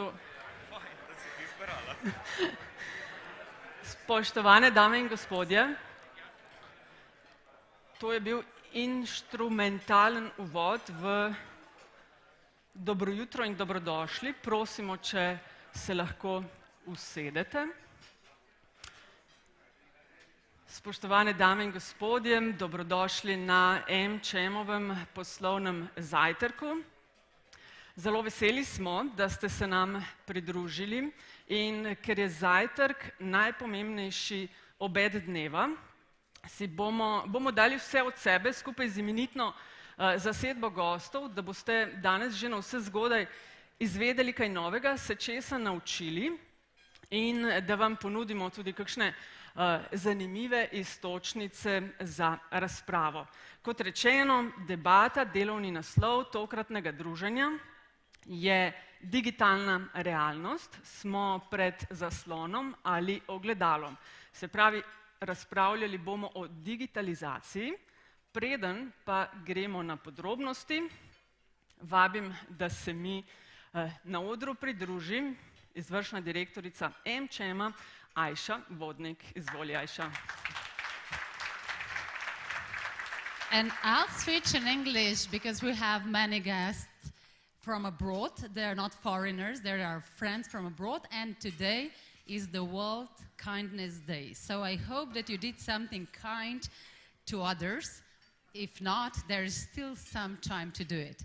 to... Spoštovane dame in gospodje, to je bil inštrumentalen uvod v dobro jutro in dobrodošli. Prosimo, če se lahko usedete. Spoštovane dame in gospodje, dobrodošli na AmChamovem poslovnem zajtrku. Zelo veseli smo, da ste se nam pridružili in ker je zajtrk najpomembnejši obed dneva, si bomo dali vse od sebe skupaj z imenitno zasedbo gostov, da boste danes že na vse zgodaj izvedeli kaj novega, se česa naučili in da vam ponudimo tudi kakšne zanimive iztočnice za razpravo. Kot rečeno, debata, delovni naslov tokratnega druženja je digitalna realnost, smo pred zaslonom ali ogledalom. Se pravi, razpravljali bomo o digitalizaciji, preden pa gremo na podrobnosti, vabim, da se mi na odru pridruži izvršna direktorica AmChama, Ajša Vodnik. Izvoli, Ajša. And I'll switch in English because we have many guests from abroad. They are not foreigners, they are friends from abroad, and today is the World Kindness Day. So I hope that you did something kind to others. If not, there is still some time to do it.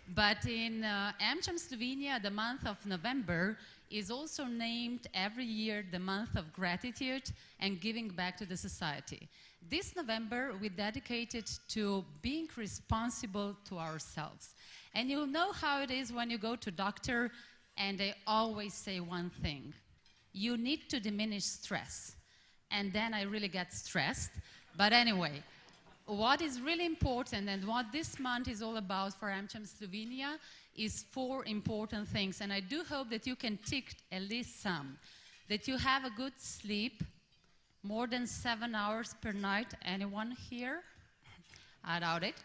But in AmCham Slovenia, the month of November is also named every year the month of gratitude and giving back to the society. This November we dedicated to being responsible to ourselves. And you know how it is when you go to doctor and they always say one thing: you need to diminish stress. And then I really get stressed. But anyway, what is really important and what this month is all about for AmCham Slovenia is 4 important things. And I do hope that you can tick at least some. That you have a good sleep, more than 7 hours per night. Anyone here? I doubt it.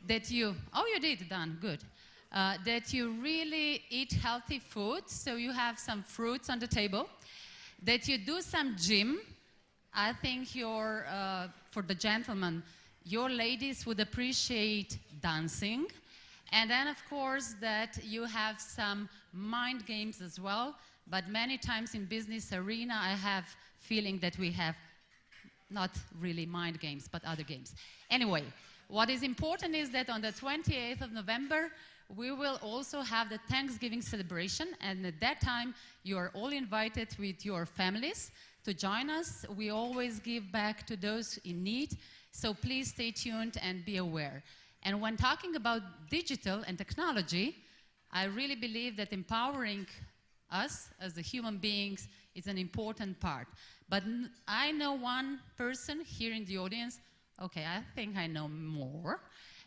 That you, oh, you did, done, good. That you really eat healthy food, so you have some fruits on the table. That you do some gym. I think for the gentlemen, your ladies would appreciate dancing. And then, of course, that you have some mind games as well. But many times in business arena, I have feeling that we have not really mind games, but other games. Anyway, what is important is that on the 28th of November, we will also have the Thanksgiving celebration. And at that time, you are all invited with your families to join us. We always give back to those in need. So please stay tuned and be aware. And when talking about digital and technology, I really believe that empowering us as the human beings is an important part. But I know one person here in the audience, okay, I think I know more,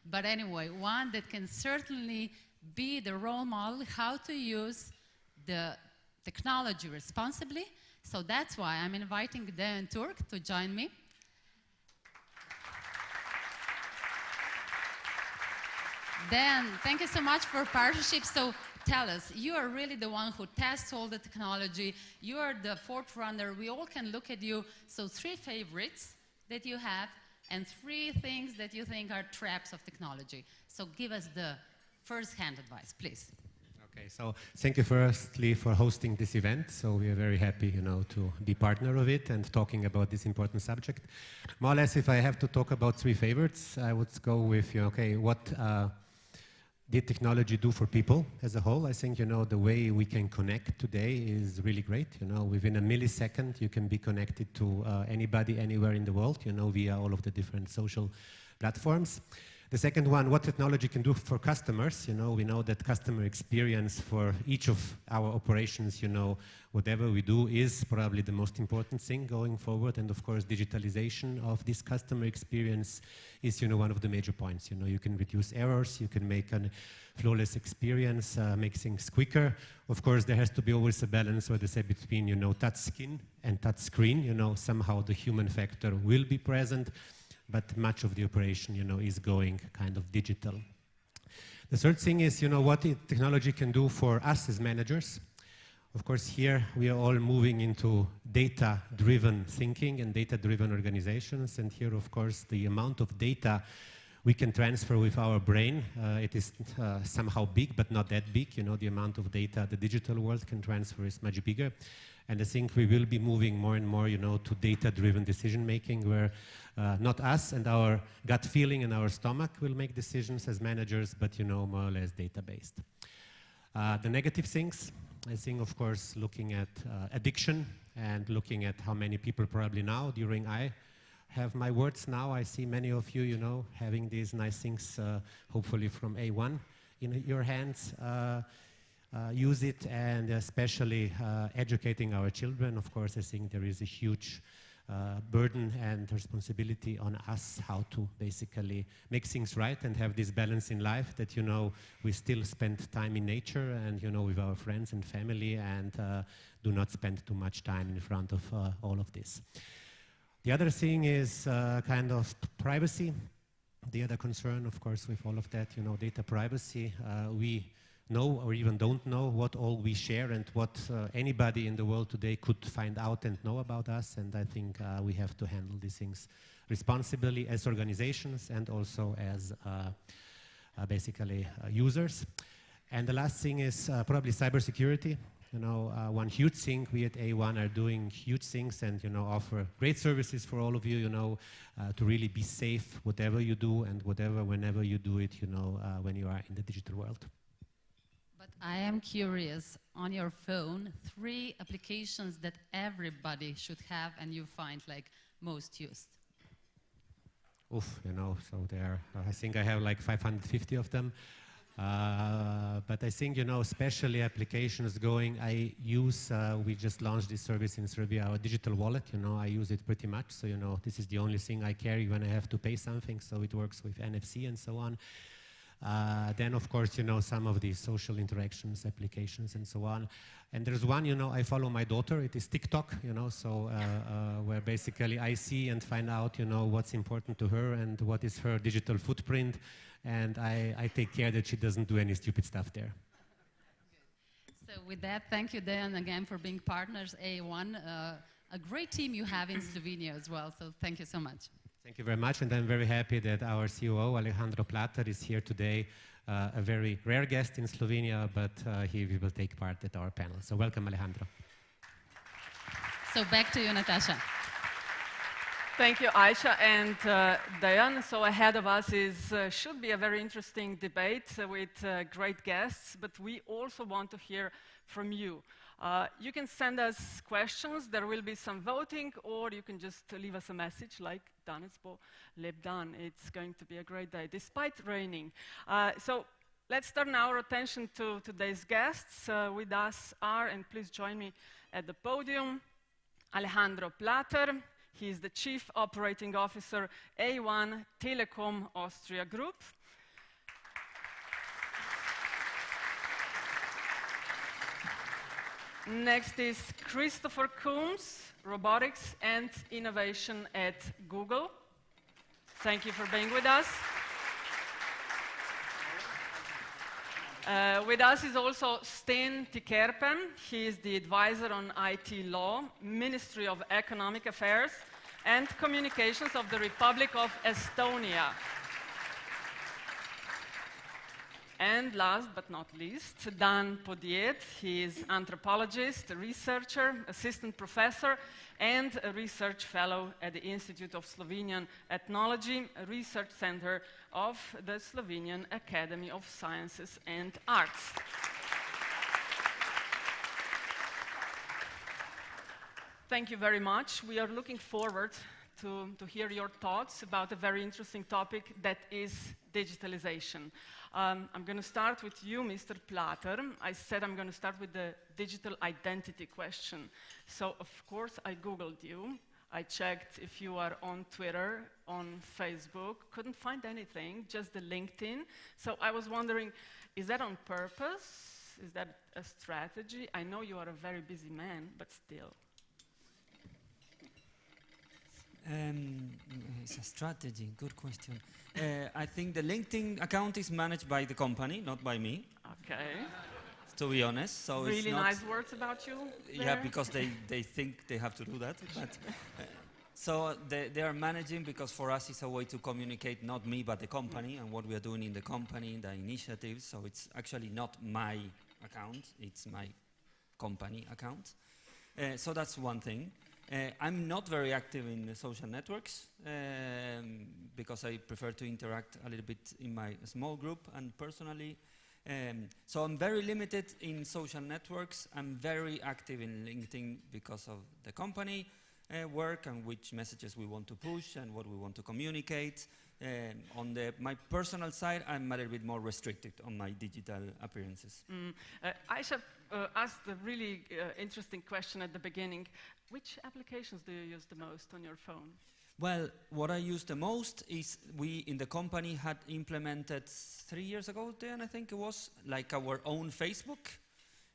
but anyway, one that can certainly be the role model how to use the technology responsibly. So that's why I'm inviting Dan Turk to join me. Dan, thank you so much for partnership. So tell us, you are really the one who tests all the technology. You are the forerunner. We all can look at you. So 3 favorites that you have and 3 things that you think are traps of technology. So give us the first-hand advice, please. Okay, so thank you firstly for hosting this event. So we are very happy, to be partner of it and talking about this important subject. More or less, if I have to talk about 3 favorites, I would go with, what did technology do for people as a whole? I think, the way we can connect today is really great. Within a millisecond, you can be connected to anybody, anywhere in the world, via all of the different social platforms. The second one, what technology can do for customers. We know that customer experience for each of our operations, whatever we do is probably the most important thing going forward. And of course, digitalization of this customer experience is, one of the major points. You can reduce errors, you can make a flawless experience, make things quicker. Of course, there has to be always a balance, what they say, between, touch skin and touch screen. Somehow the human factor will be present, but much of the operation, is going kind of digital. The third thing is, what technology can do for us as managers. Of course, here we are all moving into data-driven thinking and data-driven organizations. And here, of course, the amount of data we can transfer with our brain, it is somehow big, but not that big. You know, the amount of data the digital world can transfer is much bigger. And I think we will be moving more and more, you know, to data-driven decision-making, where not us and our gut feeling and our stomach will make decisions as managers, but, you know, more or less data-based. The negative things, I think, of course, looking at addiction and looking at how many people probably now, during I have my words now, I see many of you, you know, having these nice things, hopefully from A1 in your hands. Use it, and especially educating our children. Of course, I think there is a huge burden and responsibility on us how to basically make things right and have this balance in life that, you know, we still spend time in nature and, you know, with our friends and family, and do not spend too much time in front of all of this. The other thing is kind of privacy. The other concern, of course, with all of that, you know, data privacy. We know or even don't know what all we share and what anybody in the world today could find out and know about us. And I think we have to handle these things responsibly as organizations and also as basically users. And the last thing is probably cybersecurity. You know, one huge thing, we at A1 are doing huge things and, you know, offer great services for all of you, you know, to really be safe, whatever you do and whenever you do it, you know, when you are in the digital world. But I am curious, on your phone, 3 applications that everybody should have and you find like most used. Oof, you know, so there, I think I have like 550 of them. But I think, you know, especially applications going, I use, we just launched this service in Serbia, our digital wallet, you know, I use it pretty much. So, you know, this is the only thing I carry when I have to pay something. So it works with NFC and so on. Then, of course, you know, some of these social interactions, applications, and so on. And there's one, you know, I follow my daughter. It is TikTok, you know, so where basically I see and find out, you know, what's important to her and what is her digital footprint. And I take care that she doesn't do any stupid stuff there. So with that, thank you, Dan, again, for being partners, A1. A great team you have in Slovenia as well, so thank you so much. Thank you very much, and I'm very happy that our COO, Alejandro Plater, is here today, a very rare guest in Slovenia, but he will take part at our panel. So welcome, Alejandro. So back to you, Natasha. Thank you, Aisha and Dayan. So ahead of us should be a very interesting debate with great guests, but we also want to hear from you. You can send us questions, there will be some voting, or you can just leave us a message like Danes bo lep dan. It's going to be a great day, despite raining. So let's turn our attention to today's guests. With us are, and please join me at the podium, Alejandro Plater. He is the Chief Operating Officer, A1 Telekom Austria Group. Next is Christopher Coombs, Robotics and Innovation at Google. Thank you for being with us. With us is also Sten Tikerpen. He is the advisor on IT law, Ministry of Economic Affairs and Communications of the Republic of Estonia. And last but not least, Dan Podjed. He is anthropologist, researcher, assistant professor, and a research fellow at the Institute of Slovenian Ethnology, a research center of the Slovenian Academy of Sciences and Arts. Thank you very much. We are looking forward to hear your thoughts about a very interesting topic that is digitalization. I'm going to start with you, Mr. Plater. I said I'm going to start with the digital identity question. So, of course, I Googled you. I checked if you are on Twitter, on Facebook. Couldn't find anything, just the LinkedIn. So I was wondering, is that on purpose? Is that a strategy? I know you are a very busy man, but still. It's a strategy, good question. I think the LinkedIn account is managed by the company, not by me. Okay. to be honest. So it's Really not nice words about you yeah, there. because they think they have to do that. But so they are managing because for us it's a way to communicate not me but the company and what we are doing in the company, the initiatives. So it's actually not my account; it's my company account. So that's one thing. I'm not very active in the social networks because I prefer to interact a little bit in my small group and personally. So I'm very limited in social networks. I'm very active in LinkedIn because of the company work and which messages we want to push and what we want to communicate. On my personal side, I'm a little bit more restricted on my digital appearances. Aisha asked a really interesting question at the beginning. Which applications do you use the most on your phone? Well, what I use the most is we in the company had implemented 3 years ago then, I think it was, like our own Facebook.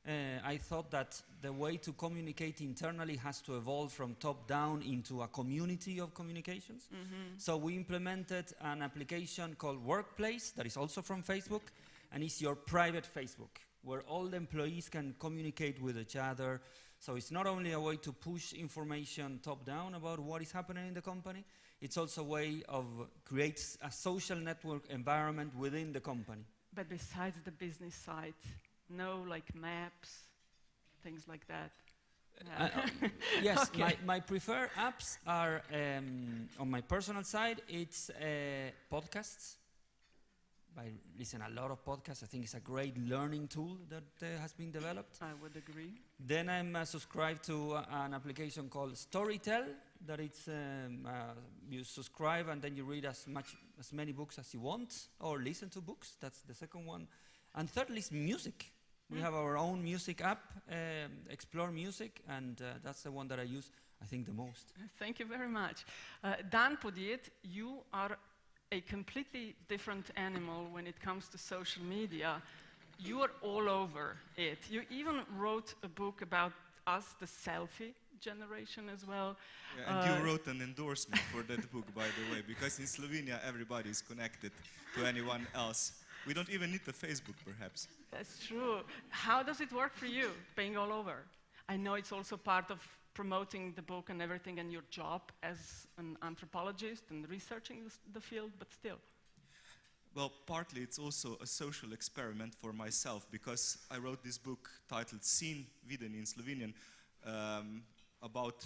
I thought that the way to communicate internally has to evolve from top down into a community of communications. So we implemented an application called Workplace that is also from Facebook, and it's your private Facebook, where all the employees can communicate with each other. So it's not only a way to push information top down about what is happening in the company, it's also a way of create a social network environment within the company. But besides the business side, no like maps, things like that. Yes, Okay. my preferred apps are, on my personal side, it's podcasts. I listen a lot of podcasts. I think it's a great learning tool that has been developed. I would agree. Then I'm subscribed to an application called Storytel, that it's you subscribe and then you read as many books as you want, or listen to books. That's the second one. And thirdly is music. We have our own music app, Explore Music, and that's the one that I use, I think, the most. Thank you very much. Dan Podjet, you are a completely different animal when it comes to social media. You are all over it. You even wrote a book about us, the selfie generation as well. Yeah, and you wrote an endorsement for that book, by the way, because in Slovenia everybody is connected to anyone else. We don't even need the Facebook, perhaps. That's true. How does it work for you, being all over? I know it's also part of promoting the book and everything and your job as an anthropologist and researching the field, but still. Well, partly it's also a social experiment for myself, because I wrote this book titled Sin Viden in Slovenian, about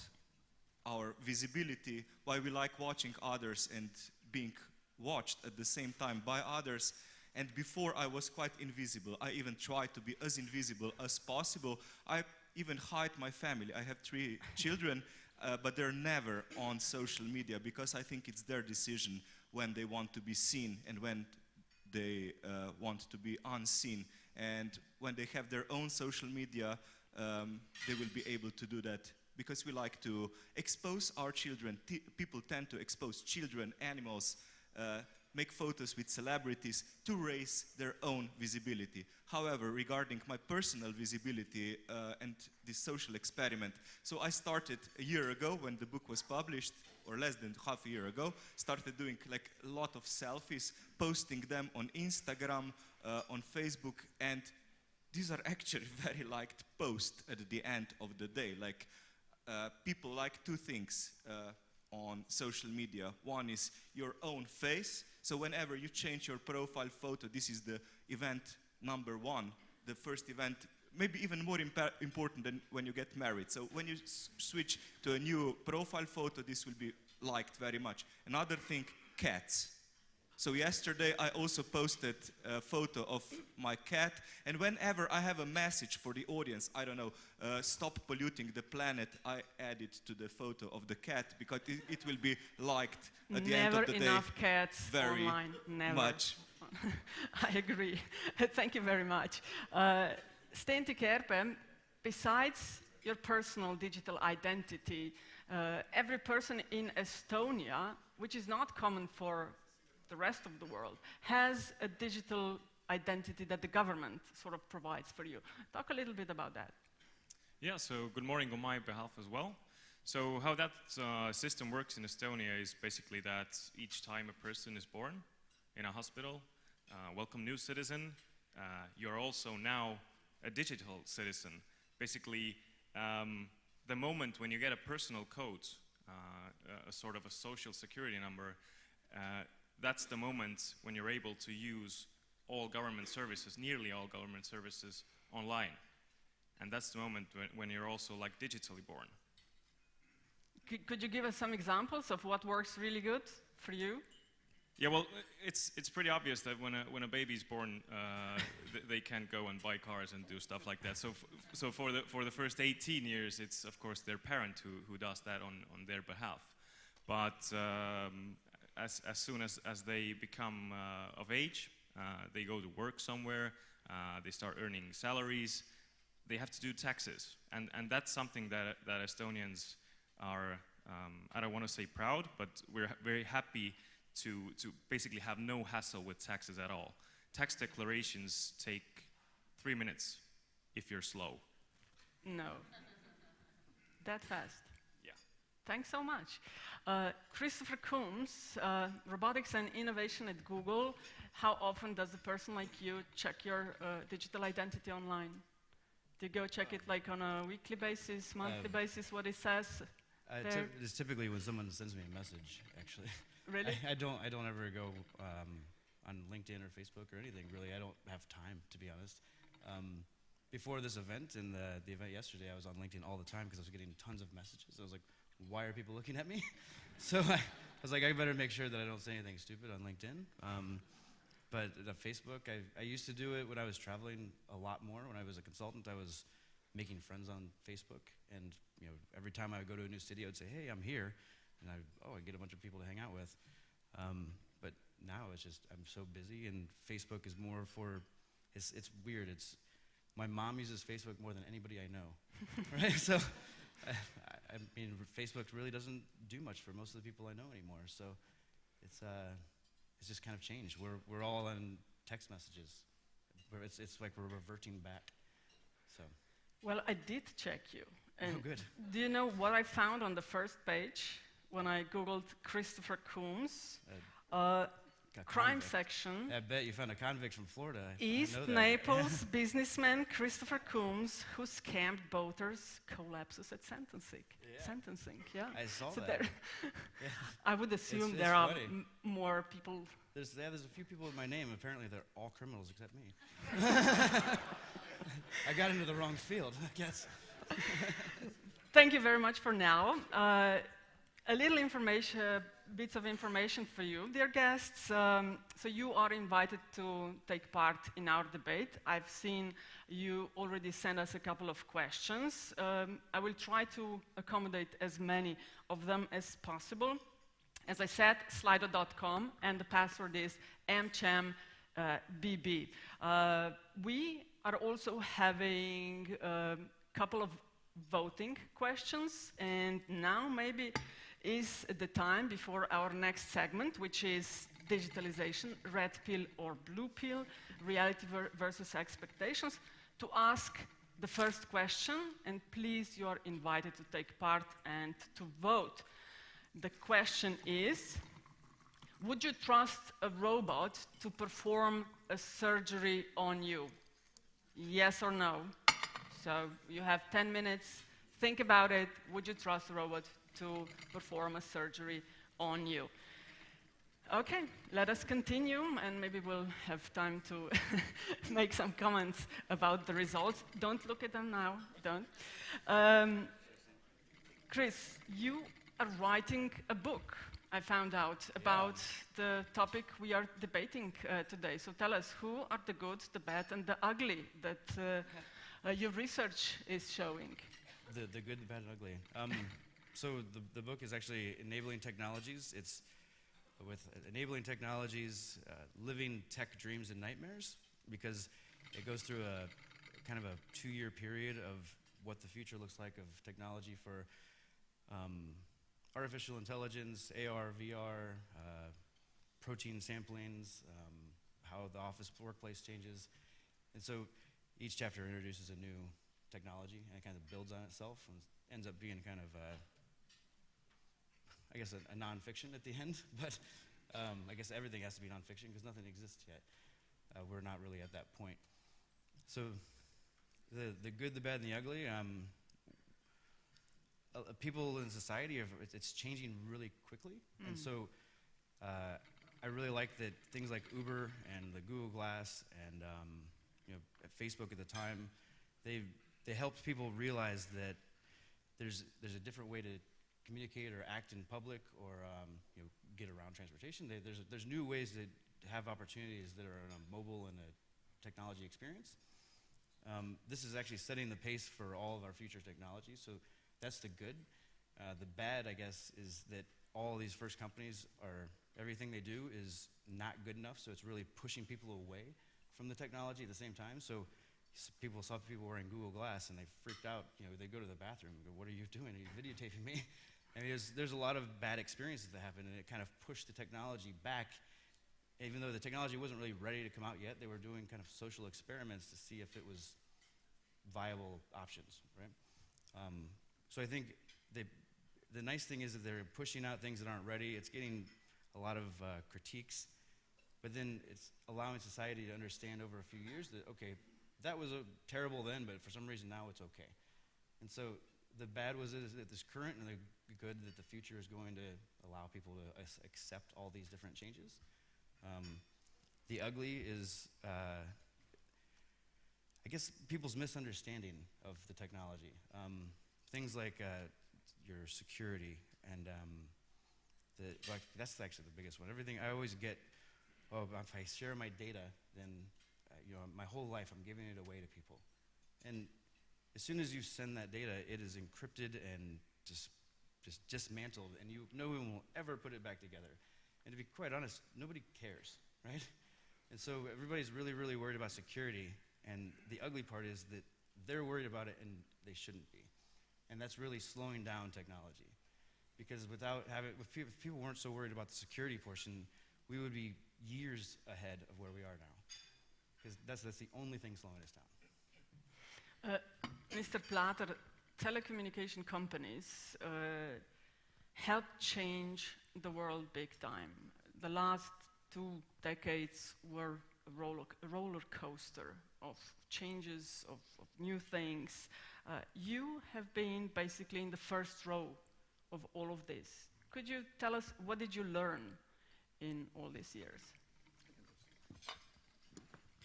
our visibility, why we like watching others and being watched at the same time by others. And before I was quite invisible. I even tried to be as invisible as possible. I even hide my family. I have 3 children, but they're never on social media because I think it's their decision when they want to be seen and when they want to be unseen. And when they have their own social media, they will be able to do that because we like to expose our children. People tend to expose children, animals, make photos with celebrities to raise their own visibility. However, regarding my personal visibility and this social experiment, so I started a year ago when the book was published, or less than half a year ago, started doing like a lot of selfies, posting them on Instagram, on Facebook, and these are actually very liked posts at the end of the day. Like people like 2 things on social media. One is your own face. So whenever you change your profile photo, this is the event number 1, the first event, maybe even more important than when you get married. So when you switch to a new profile photo, this will be liked very much. Another thing, cats. So yesterday I also posted a photo of my cat, and whenever I have a message for the audience, I don't know, stop polluting the planet, I add it to the photo of the cat because it will be liked at the end of the day. Never enough cats very online. Never. much. I agree. Thank you very much. Stenti Kerpe, besides your personal digital identity, every person in Estonia, which is not common for the rest of the world, has a digital identity that the government sort of provides for you. Talk a little bit about that. Yeah, so good morning on my behalf as well. So how that system works in Estonia is basically that each time a person is born in a hospital, welcome new citizen, you're also now a digital citizen. Basically, the moment when you get a personal code, a sort of a social security number, that's the moment when you're able to use all government services, nearly all government services, online. And that's the moment when you're also like digitally born. Could you give us some examples of what works really good for you? Yeah, well, it's pretty obvious that when a baby's born, they can't go and buy cars and do stuff like that. So for the first 18 years, it's of course their parent who does that on their behalf. But as soon as they become of age, they go to work somewhere, they start earning salaries, they have to do taxes, and that's something that Estonians are, I don't want to say proud, but we're very happy to basically have no hassle with taxes at all. Tax declarations take 3 minutes if you're slow. No. That fast? Yeah. Thanks so much. Christopher Coombs, Robotics and Innovation at Google. How often does a person like you check your digital identity online? Do you go check it like on a weekly basis, monthly basis, what it says? It's typically when someone sends me a message, actually. Really? I don't ever go on LinkedIn or Facebook or anything, really. I don't have time, to be honest. Before this event and the event yesterday, I was on LinkedIn all the time because I was getting tons of messages. I was like, why are people looking at me? So I was like, I better make sure that I don't say anything stupid on LinkedIn. But Facebook, I used to do it when I was traveling a lot more. When I was a consultant, I was making friends on Facebook, and every time I would go to a new city, I would say, hey, I'm here, and I'd get a bunch of people to hang out with. But now it's just, I'm so busy, and Facebook is more for, it's weird. My mom uses Facebook more than anybody I know, right? So, I mean, Facebook really doesn't do much for most of the people I know anymore. So, it's just kind of changed. We're all on text messages. It's like we're reverting back. So. Well, I did check you. And good. Do you know what I found on the first page when I Googled Christopher Coombs? Crime section. I bet you found a convict from Florida. East Naples businessman Christopher Coombs, who scammed boaters, collapses at sentencing. Yeah. I saw so that. I would assume it's there are more people. There's a few people with my name. Apparently, they're all criminals except me. I got into the wrong field, I guess. Thank you very much for now. A little information, bits of information for you, dear guests. So you are invited to take part in our debate. I've seen you already send us a couple of questions. I will try to accommodate as many of them as possible. As I said, slido.com, and the password is AmCham BB. We are also having a couple of voting questions, and now maybe is the time before our next segment, which is digitalization, red pill or blue pill, reality versus expectations, to ask the first question, and please, you are invited to take part and to vote. The question is, would you trust a robot to perform a surgery on you? Yes or no? So you have 10 minutes. Think about it. Would you trust a robot to perform a surgery on you? Okay, let us continue, and maybe we'll have time to make some comments about the results. Don't look at them now, don't. Chris, you are writing a book, I found out, about the topic we are debating today. So tell us, who are the good, the bad, and the ugly that your research is showing? The good, the bad, and ugly. So the book is actually Enabling Technologies. It's with Enabling Technologies, Living Tech Dreams and Nightmares, because it goes through a kind of a 2-year period of what the future looks like of technology for artificial intelligence, AR, VR, protein samplings, how the office workplace changes. And so each chapter introduces a new technology, and it kind of builds on itself and ends up being kind of I guess a nonfiction at the end, but I guess everything has to be nonfiction because nothing exists yet. We're not really at that point. So the good, the bad, and the ugly. People in society, it's changing really quickly, and so I really like that things like Uber and the Google Glass and at Facebook at the time, they helped people realize that there's a different way to communicate or act in public or get around transportation. There's new ways to have opportunities that are on a mobile and a technology experience. This is actually setting the pace for all of our future technologies, so that's the good. The bad, I guess, is that all these first companies everything they do is not good enough, so it's really pushing people away from the technology at the same time. So people saw people wearing Google Glass and they freaked out. They go to the bathroom and go, "What are you doing? Are you videotaping me?" I mean, there's a lot of bad experiences that happen, and it kind of pushed the technology back. Even though the technology wasn't really ready to come out yet, they were doing kind of social experiments to see if it was viable options, right? So I think the nice thing is that they're pushing out things that aren't ready. It's getting a lot of critiques, but then it's allowing society to understand over a few years that, okay, that was terrible then, but for some reason now it's okay. And so the bad was that this current, and the good that the future is going to allow people to accept all these different changes. The ugly is, I guess, people's misunderstanding of the technology. Things like your security and that's actually the biggest one. Everything I always get, if I share my data, then my whole life I'm giving it away to people. And as soon as you send that data, it is encrypted and just dismantled, and no one will ever put it back together. And to be quite honest, nobody cares, right? And so everybody's really, really worried about security, and the ugly part is that they're worried about it and they shouldn't be. And that's really slowing down technology. Because if people weren't so worried about the security portion, we would be years ahead of where we are now. Because that's the only thing slowing us down. Mr. Plater, telecommunication companies help change the world big time. The last 2 decades were a roller coaster of changes, of new things. You have been basically in the first row of all of this. Could you tell us, what did you learn in all these years?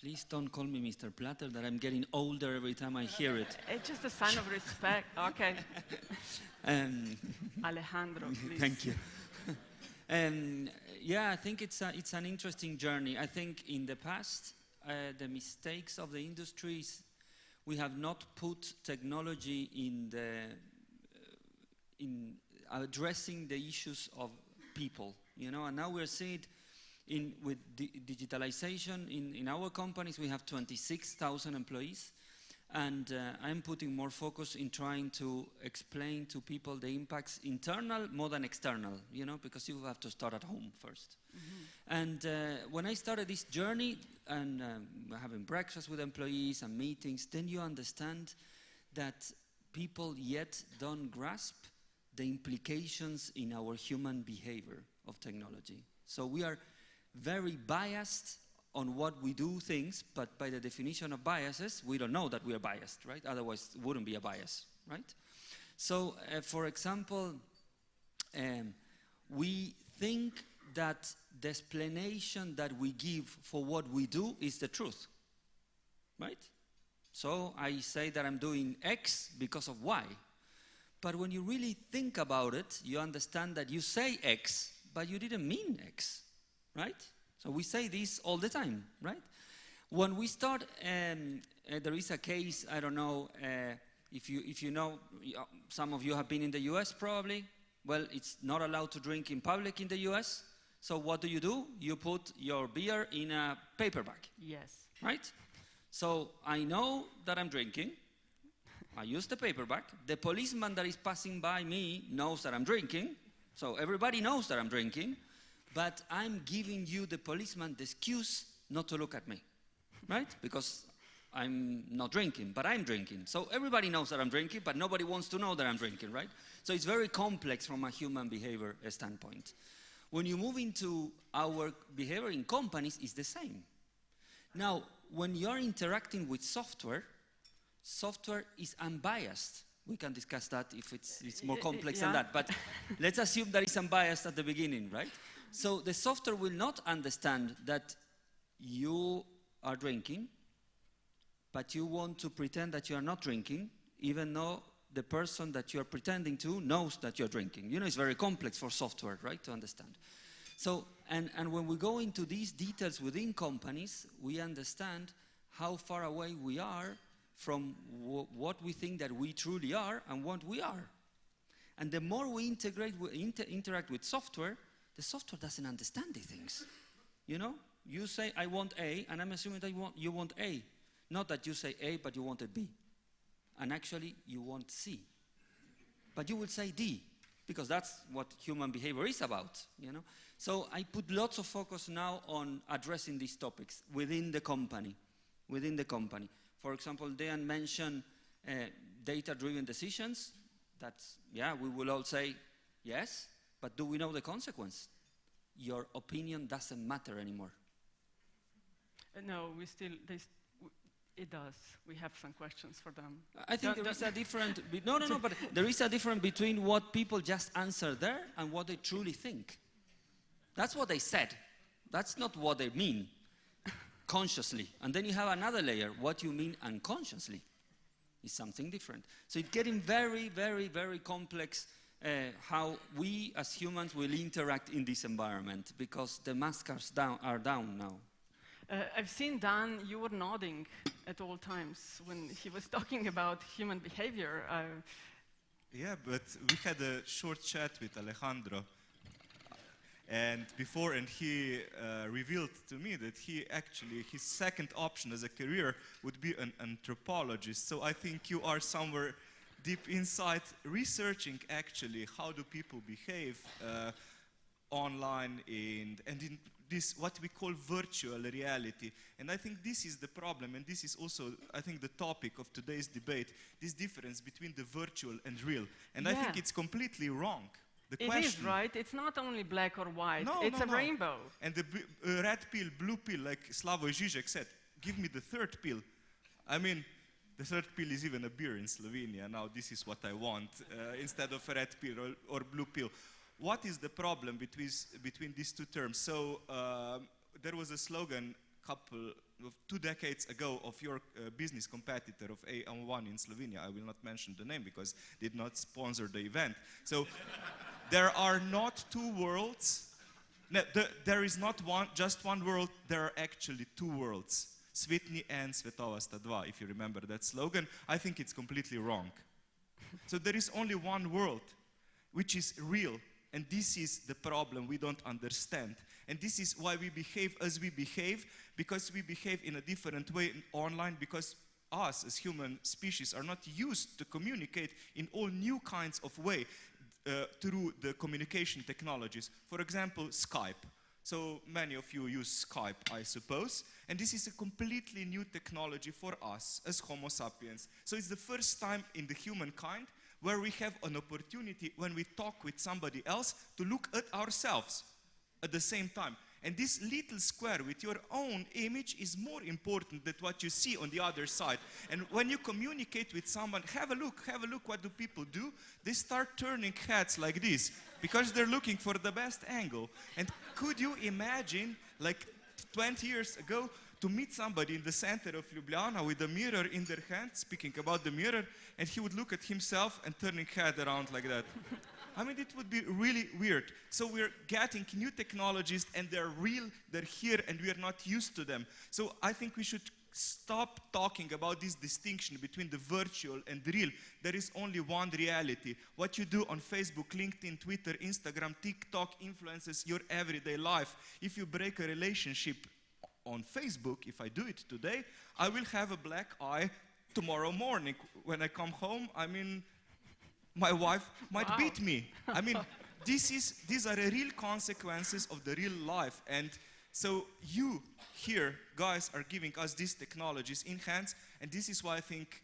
Please don't call me Mr. Platter, that I'm getting older every time I hear it. It's just a sign of respect. Okay. Alejandro, please. Thank you. Yeah, I think it's an interesting journey. I think in the past, the mistakes of the industries, we have not put technology in addressing the issues of people, and now we're seeing it with digitalization. In our companies, we have 26,000 employees, and I'm putting more focus in trying to explain to people the impacts internal more than external, because you have to start at home first. Mm-hmm. And when I started this journey and having breakfast with employees and meetings, then you understand that people yet don't grasp the implications in our human behavior of technology. So we are very biased on what we do things, but by the definition of biases, we don't know that we are biased, right? Otherwise, it wouldn't be a bias, right? So, for example, we think that the explanation that we give for what we do is the truth, right? So I say that I'm doing X because of Y. But when you really think about it, you understand that you say X, but you didn't mean X, right? So we say this all the time, right? When we start, there is a case, I don't know if you know, some of you have been in the US probably. Well, it's not allowed to drink in public in the US. So what do? You put your beer in a paper bag. Yes. Right? So I know that I'm drinking. I use the paper bag. The policeman that is passing by me knows that I'm drinking. So everybody knows that I'm drinking. But I'm giving you, the policeman, the excuse not to look at me, right? Because I'm not drinking, but I'm drinking. So everybody knows that I'm drinking, but nobody wants to know that I'm drinking, right? So it's very complex from a human behavior standpoint. When you move into our behavior in companies, it's the same. Now, when you're interacting with software, software is unbiased. We can discuss that if it's more complex yeah. than that, but let's assume that it's unbiased at the beginning, right? So the software will not understand that you are drinking, but you want to pretend that you are not drinking, even though the person that you are pretending to knows that you're drinking. You know, it's very complex for software, right, to understand. So, and when we go into these details within companies, we understand how far away we are from what we think that we truly are and what we are. And the more we interact with software, the software doesn't understand these things. You know, you say, I want A, and I'm assuming that you want A. Not that you say A, but you want a B. And actually, you want C. But you will say D, because that's what human behavior is about, you know. So I put lots of focus now on addressing these topics within the company. For example, Dan mentioned data-driven decisions. That's, yeah, we will all say yes, but do we know the consequence? Your opinion doesn't matter anymore. No, it does. We have some questions for them. I think there is a difference. But there is a difference between what people just answer there and what they truly think. That's what they said. That's not what they mean consciously. And then you have another layer. What you mean unconsciously is something different. So it's getting very, very, very complex how we as humans will interact in this environment, because the masks are down now. I've seen Dan, you were nodding at all times when he was talking about human behavior. Yeah, but we had a short chat with Alejandro, and he revealed to me that his second option as a career would be an anthropologist. So I think you are somewhere deep inside researching actually how do people behave online and in this what we call virtual reality. And I think this is the problem, and this is also, I think, the topic of today's debate, this difference between the virtual and real. And I think it's completely wrong. It is, right? It's not only black or white, it's a rainbow. And the red pill, blue pill, like Slavoj Žižek said, give me the third pill. I mean, the third pill is even a beer in Slovenia. Now this is what I want instead of a red pill or blue pill. What is the problem between these two terms? So there was a slogan couple of 2 decades ago of your business competitor of AM1 in Slovenia. I will not mention the name because did not sponsor the event. So there are not two worlds. No, there is not just one world. There are actually two worlds. Svetni and Svetovasta dva, if you remember that slogan. I think it's completely wrong. So there is only one world, which is real. And this is the problem we don't understand. And this is why we behave as we behave, because we behave in a different way online, because us as human species are not used to communicate in all new kinds of way through the communication technologies. For example, Skype. So many of you use Skype, I suppose. And this is a completely new technology for us as Homo sapiens. So it's the first time in the humankind where we have an opportunity when we talk with somebody else to look at ourselves at the same time. And this little square with your own image is more important than what you see on the other side. And when you communicate with someone, have a look, what do people do? They start turning heads like this because they're looking for the best angle. And could you imagine, like 20 years ago, to meet somebody in the center of Ljubljana with a mirror in their hand, speaking about the mirror, and he would look at himself and turning head around like that. I mean, it would be really weird. So we're getting new technologies, and they're real, they're here, and we are not used to them. So I think we should stop talking about this distinction between the virtual and the real. There is only one reality. What you do on Facebook, LinkedIn, Twitter, Instagram, TikTok influences your everyday life. If you break a relationship on Facebook, if I do it today, I will have a black eye tomorrow morning. When I come home, I mean, my wife might beat me. I mean, these are the real consequences of the real life. And so you here, guys, are giving us these technologies in hands, and this is why I think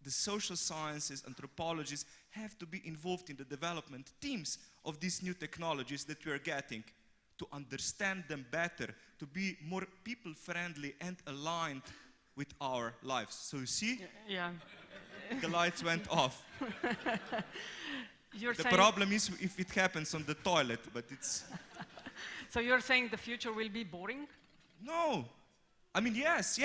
the social sciences, anthropologists have to be involved in the development teams of these new technologies that we are getting, to understand them better, to be more people-friendly and aligned with our lives. So you see, Yeah. the lights went off. You're The saying, problem is if it happens on the toilet, but it's... so you're saying the future will be boring? No. I mean, yes.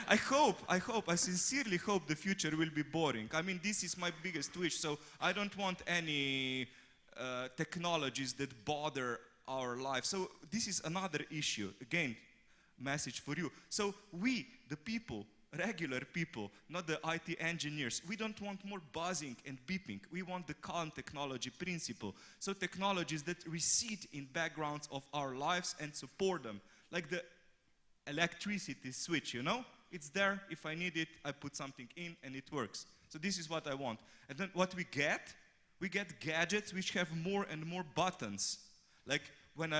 I sincerely hope the future will be boring. I mean, this is my biggest wish. So I don't want any technologies that bother our life. So this is another issue. Again, message for you. So we, the people, regular people, not the IT engineers, we don't want more buzzing and beeping. We want the calm technology principle. So technologies that reside in backgrounds of our lives and support them. Like the electricity switch, you know? It's there. If I need it, I put something in and it works. So this is what I want. And then what we get gadgets which have more and more buttons. Like when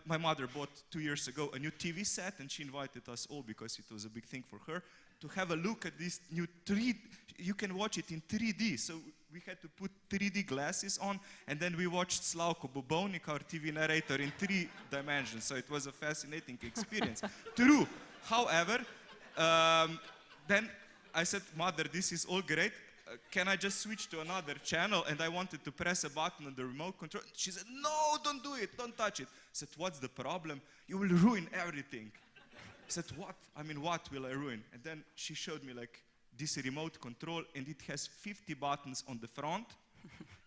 my mother bought 2 years ago a new TV set, and she invited us all because it was a big thing for her to have a look at this new 3D. You can watch it in 3D. So we had to put 3D glasses on, and then we watched Slavko Bobovnik, our TV narrator, in 3 dimensions. So it was a fascinating experience. True. However, then I said, Mother, this is all great. Can I just switch to another channel? And I wanted to press a button on the remote control. She said, no, don't do it, don't touch it. I said, what's the problem? You will ruin everything. I said, what? I mean, what will I ruin? And then she showed me like this remote control, and it has 50 buttons on the front.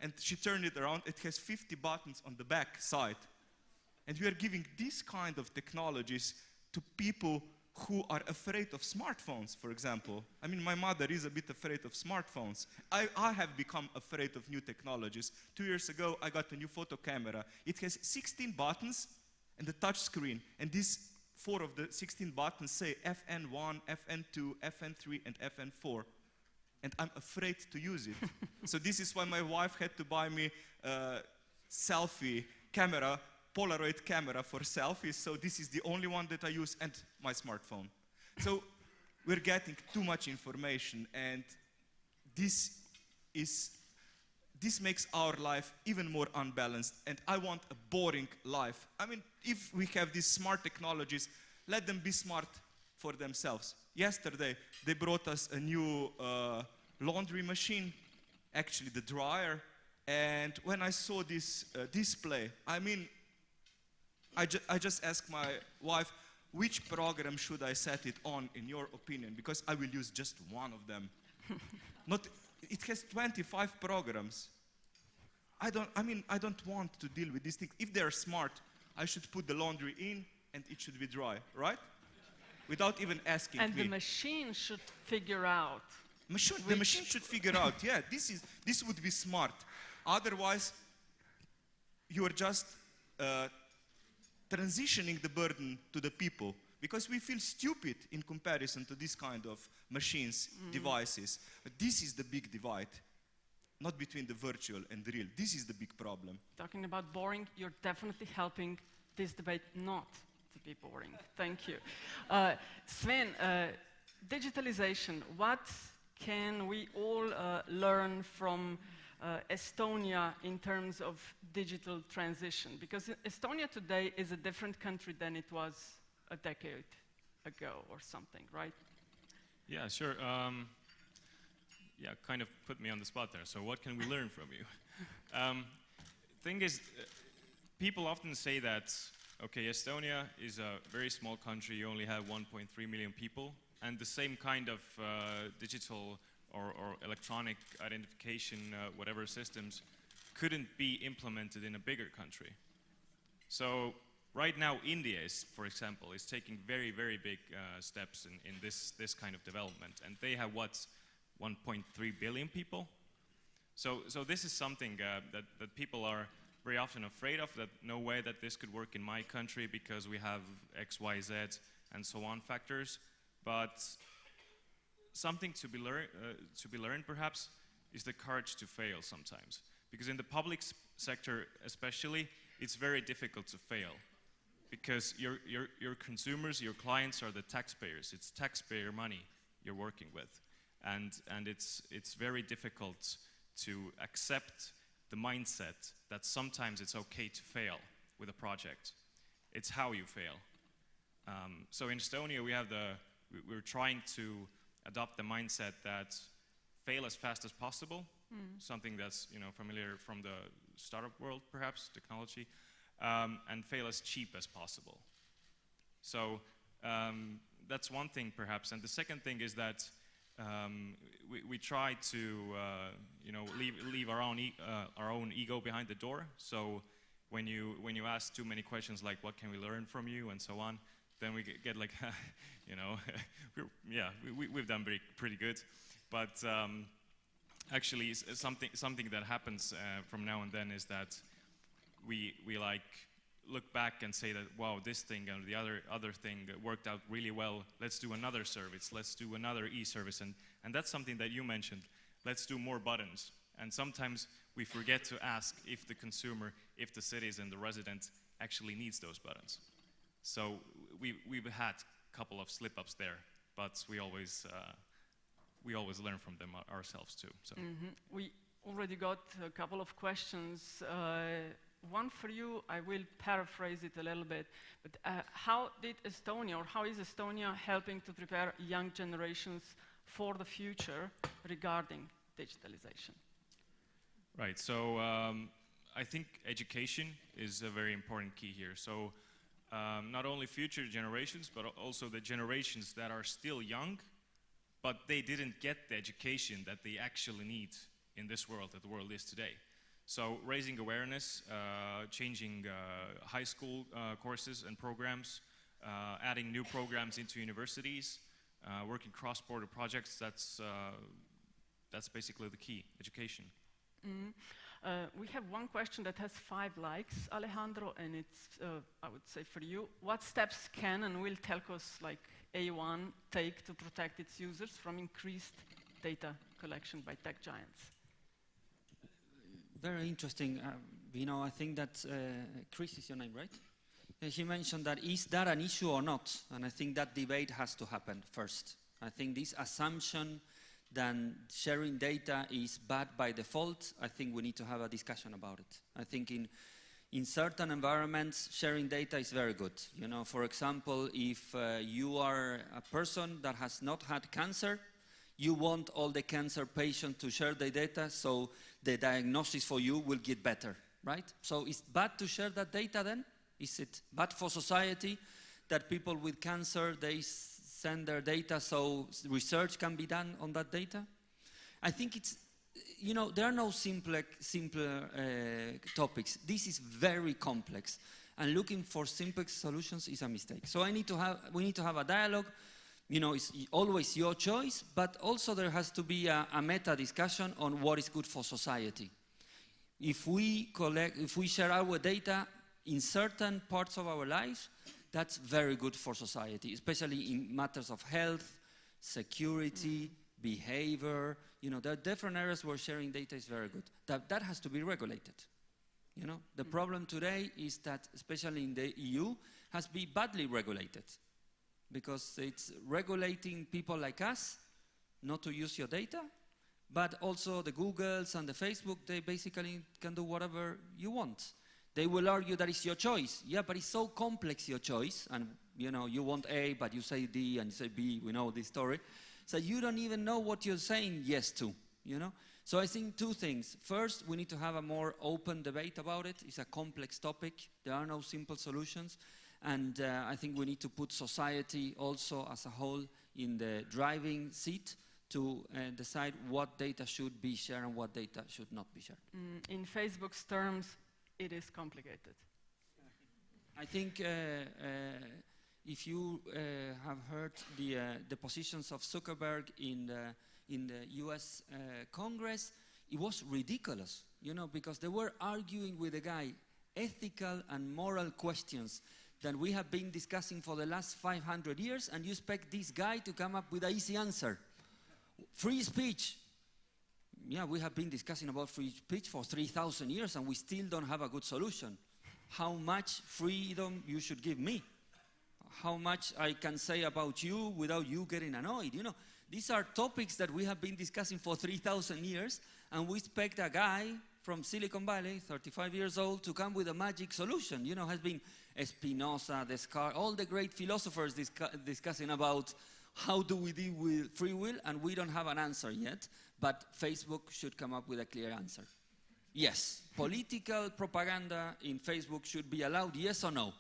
And she turned it around, it has 50 buttons on the back side. And we are giving this kind of technologies to people who are afraid of smartphones, for example. I mean, my mother is a bit afraid of smartphones. I have become afraid of new technologies. 2 years ago, I got a new photo camera. It has 16 buttons and a touch screen. And these 4 of the 16 buttons say FN1, FN2, FN3, and FN4. And I'm afraid to use it. So this is why my wife had to buy me a selfie camera, Polaroid camera for selfies. So this is the only one that I use, and my smartphone. So we're getting too much information, and this makes our life even more unbalanced, and I want a boring life. I mean, if we have these smart technologies, let them be smart for themselves. Yesterday, they brought us a new laundry machine, actually the dryer, and when I saw this display, I mean, I just asked my wife, which program should I set it on, in your opinion? Because I will use just one of them. It has 25 programs. I don't want to deal with these things. If they're smart, I should put the laundry in and it should be dry, right? Without even asking And me. the machine should figure out. The machine should figure out, yeah, this would be smart. Otherwise, you are just transitioning the burden to the people, because we feel stupid in comparison to this kind of machines, devices. But this is the big divide, not between the virtual and the real. This is the big problem. Talking about boring, you're definitely helping this debate not to be boring. Thank you. Sven, digitalization, what can we all learn from Estonia in terms of digital transition? Because Estonia today is a different country than it was a decade ago or something, right? Yeah, sure. Yeah, kind of put me on the spot there. So what can we learn from you? Thing is, people often say that, okay, Estonia is a very small country, you only have 1.3 million people, and the same kind of digital or electronic identification, whatever systems, couldn't be implemented in a bigger country. So right now, India is, for example, is taking very, very big steps in this kind of development, and they have what, 1.3 billion people. So this is something that people are very often afraid of. That no way that this could work in my country because we have X, Y, Z, and so on factors. But something to be learned perhaps is the courage to fail sometimes, because in the public sector especially, it's very difficult to fail, because your consumers, your clients are the taxpayers. It's taxpayer money you're working with, and it's very difficult to accept the mindset that sometimes it's okay to fail with a project. It's how you fail. So in Estonia we have the we're trying to adopt the mindset that fail as fast as possible, something that's familiar from the startup world, perhaps technology, and fail as cheap as possible. So that's one thing, perhaps. And the second thing is that we try to leave our own ego behind the door. So when you ask too many questions like what can we learn from you and so on, then we get like we've done pretty good. But actually something that happens from now and then is that we like look back and say that, wow, this thing and the other thing worked out really well. Let's do another service. Let's do another e-service. And that's something that you mentioned. Let's do more buttons. And sometimes we forget to ask if the consumer, if the citizen, the resident actually needs those buttons. So we've had a couple of slip-ups there, but we always learn from them ourselves too. So. We already got a couple of questions. One for you, I will paraphrase it a little bit, but how did Estonia, or how is Estonia helping to prepare young generations for the future regarding digitalization? Right, so I think education is a very important key here. So not only future generations, but also the generations that are still young, but they didn't get the education that they actually need in this world, that the world is today. So raising awareness, changing high school courses and programs, adding new programs into universities, working cross-border projects, that's basically the key, education. We have one question that has 5 likes, Alejandro, and it's, I would say for you, what steps can and will telcos like A1 take to protect its users from increased data collection by tech giants? Very interesting. I think that Chris is your name, right? He mentioned that is that an issue or not? And I think that debate has to happen first. I think this assumption that sharing data is bad by default, I think we need to have a discussion about it. I think in certain environments, sharing data is very good. For example, if you are a person that has not had cancer, you want all the cancer patients to share their data so the diagnosis for you will get better, right? So it's bad to share that data then? Is it bad for society that people with cancer, they send their data so research can be done on that data? I think it's, there are no simpler topics. This is very complex, and looking for simple solutions is a mistake. So we need to have a dialogue. It's always your choice, but also there has to be a meta discussion on what is good for society. If we share our data in certain parts of our lives, that's very good for society, especially in matters of health, security, behavior. There are different areas where sharing data is very good. That has to be regulated. The problem today is that, especially in the EU, has been badly regulated, because it's regulating people like us not to use your data, but also the Googles and the Facebook, they basically can do whatever you want. They will argue that it's your choice. Yeah, but it's so complex, your choice, and you want A, but you say D and you say B, we know this story. So you don't even know what you're saying yes to, So I think 2 things. First, we need to have a more open debate about it. It's a complex topic. There are no simple solutions. And I think we need to put society also as a whole in the driving seat to decide what data should be shared and what data should not be shared. In Facebook's terms, it is complicated. I think if you have heard the positions of Zuckerberg in the US Congress, it was ridiculous, because they were arguing with the guy ethical and moral questions that we have been discussing for the last 500 years, and you expect this guy to come up with an easy answer. Free speech. Yeah, we have been discussing about free speech for 3,000 years, and we still don't have a good solution. How much freedom you should give me? How much I can say about you without you getting annoyed? These are topics that we have been discussing for 3,000 years, and we expect a guy from Silicon Valley, 35 years old, to come with a magic solution. Has been Spinoza, Descartes, all the great philosophers discussing about how do we deal with free will? And we don't have an answer yet, but Facebook should come up with a clear answer. Yes, political propaganda in Facebook should be allowed, yes or no?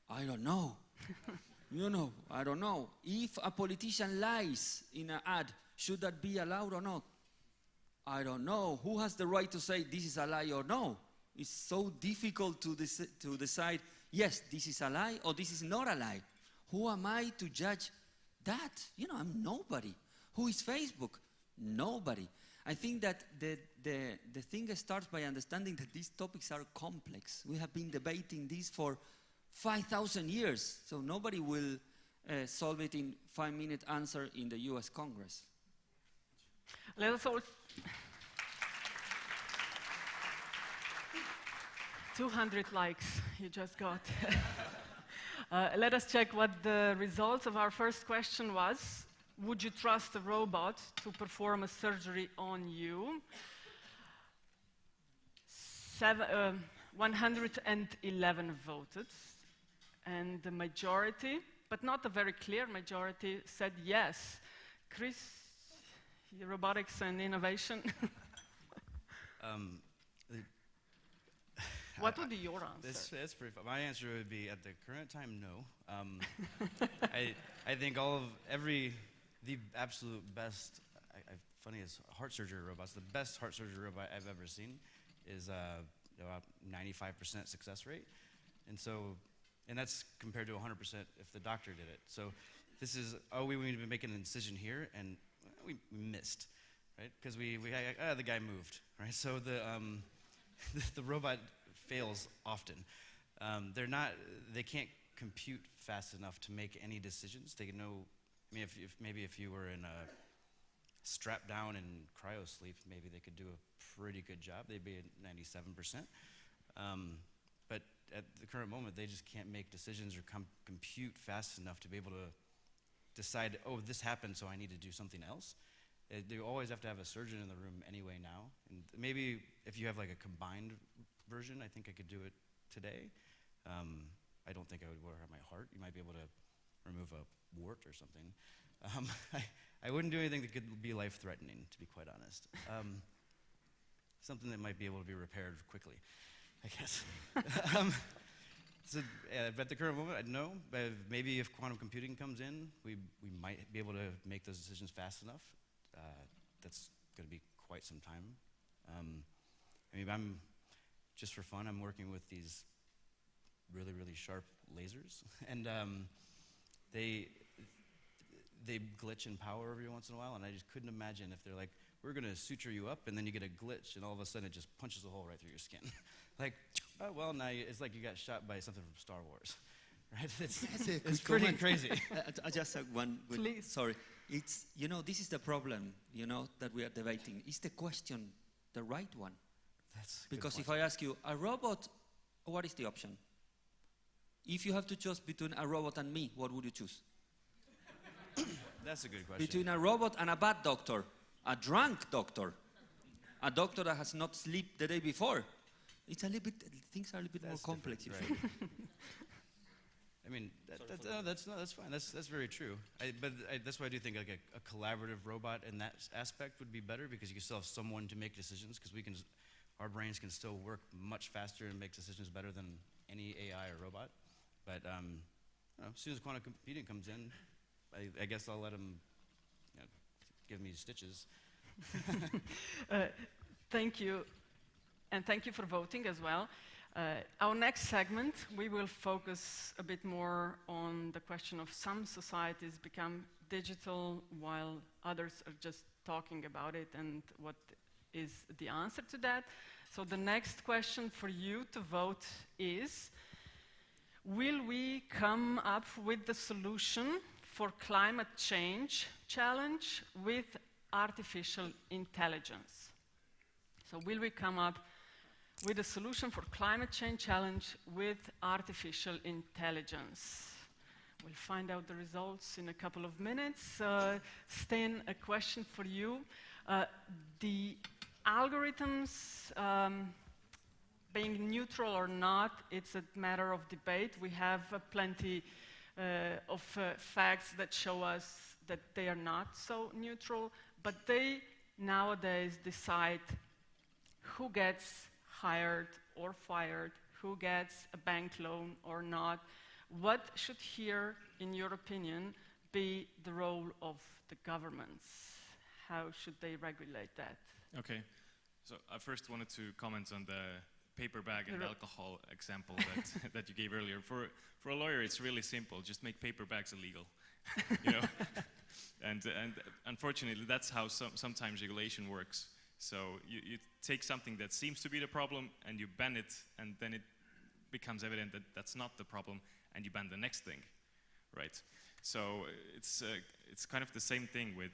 I don't know. I don't know. If a politician lies in an ad, should that be allowed or not? I don't know. Who has the right to say this is a lie or no? It's so difficult to decide, yes, this is a lie or this is not a lie. Who am I to judge that? I'm nobody. Who is Facebook? Nobody. I think that the thing starts by understanding that these topics are complex. We have been debating this for 5,000 years, so nobody will solve it in 5-minute answer in the US Congress. Let us all 200 likes you just got. Let us check what the results of our first question was. Would you trust a robot to perform a surgery on you? 111 voted, and the majority, but not a very clear majority, said yes. Chris, robotics and innovation. What would be your answer? That's pretty fun. My answer would be, at the current time, no. I think the absolute best, funny as heart surgery robots, the best heart surgery robot I've ever seen is about 95% success rate. And that's compared to 100% if the doctor did it. So this is, we need to be making an incision here, and we missed, right? Because the guy moved, right? So the robot fails often. They can't compute fast enough to make any decisions. They can know, if you were in a strap down and cryo sleep, maybe they could do a pretty good job. They'd be at 97%. But at the current moment, they just can't make decisions or compute fast enough to be able to decide, oh, this happened, so I need to do something else. You always have to have a surgeon in the room anyway now. And maybe if you have like a combined version, I think I could do it today. I don't think I would wear out my heart. You might be able to remove a wart or something. I wouldn't do anything that could be life-threatening, to be quite honest. Something that might be able to be repaired quickly, I guess. But at the current moment, no. But maybe if quantum computing comes in, we might be able to make those decisions fast enough. That's going to be quite some time. I'm just for fun. I'm working with these really, really sharp lasers, and they glitch in power every once in a while. And I just couldn't imagine if they're like, we're going to suture you up, and then you get a glitch, and all of a sudden it just punches a hole right through your skin. Like, oh, well, now it's like you got shot by something from Star Wars, right? It's pretty crazy. I just have one. Please. Sorry. It's, this is the problem, that we are debating. Is the question the right one? That's because if I ask you, a robot, what is the option? If you have to choose between a robot and me, what would you choose? That's a good question. Between a robot and a bad doctor, a drunk doctor, a doctor that has not slept the day before. It's a little bit, things are a little bit more complex. Right. That's fine. That's very true. That's why I do think like a collaborative robot in that aspect would be better, because you can still have someone to make decisions, because our brains can still work much faster and make decisions better than any AI or robot. But as soon as quantum computing comes in, I guess I'll let them give me stitches. Thank you, and thank you for voting as well. Our next segment, we will focus a bit more on the question of some societies become digital while others are just talking about it, and what is the answer to that. So the next question for you to vote is, will we come up with the solution for climate change challenge with artificial intelligence? So will we come up with a solution for climate change challenge with artificial intelligence? We'll find out the results in a couple of minutes. Stan, a question for you. The algorithms, being neutral or not, it's a matter of debate. We have plenty facts that show us that they are not so neutral, but they nowadays decide who gets hired or fired, who gets a bank loan or not. What should here, in your opinion, be the role of the governments? How should they regulate that? Okay, so I first wanted to comment on the paper bag and alcohol example that, that you gave earlier. For a lawyer, it's really simple. Just make paper bags illegal, you know. And unfortunately, that's how sometimes regulation works. So you take something that seems to be the problem and you ban it, and then it becomes evident that that's not the problem, and you ban the next thing, right? So it's kind of the same thing with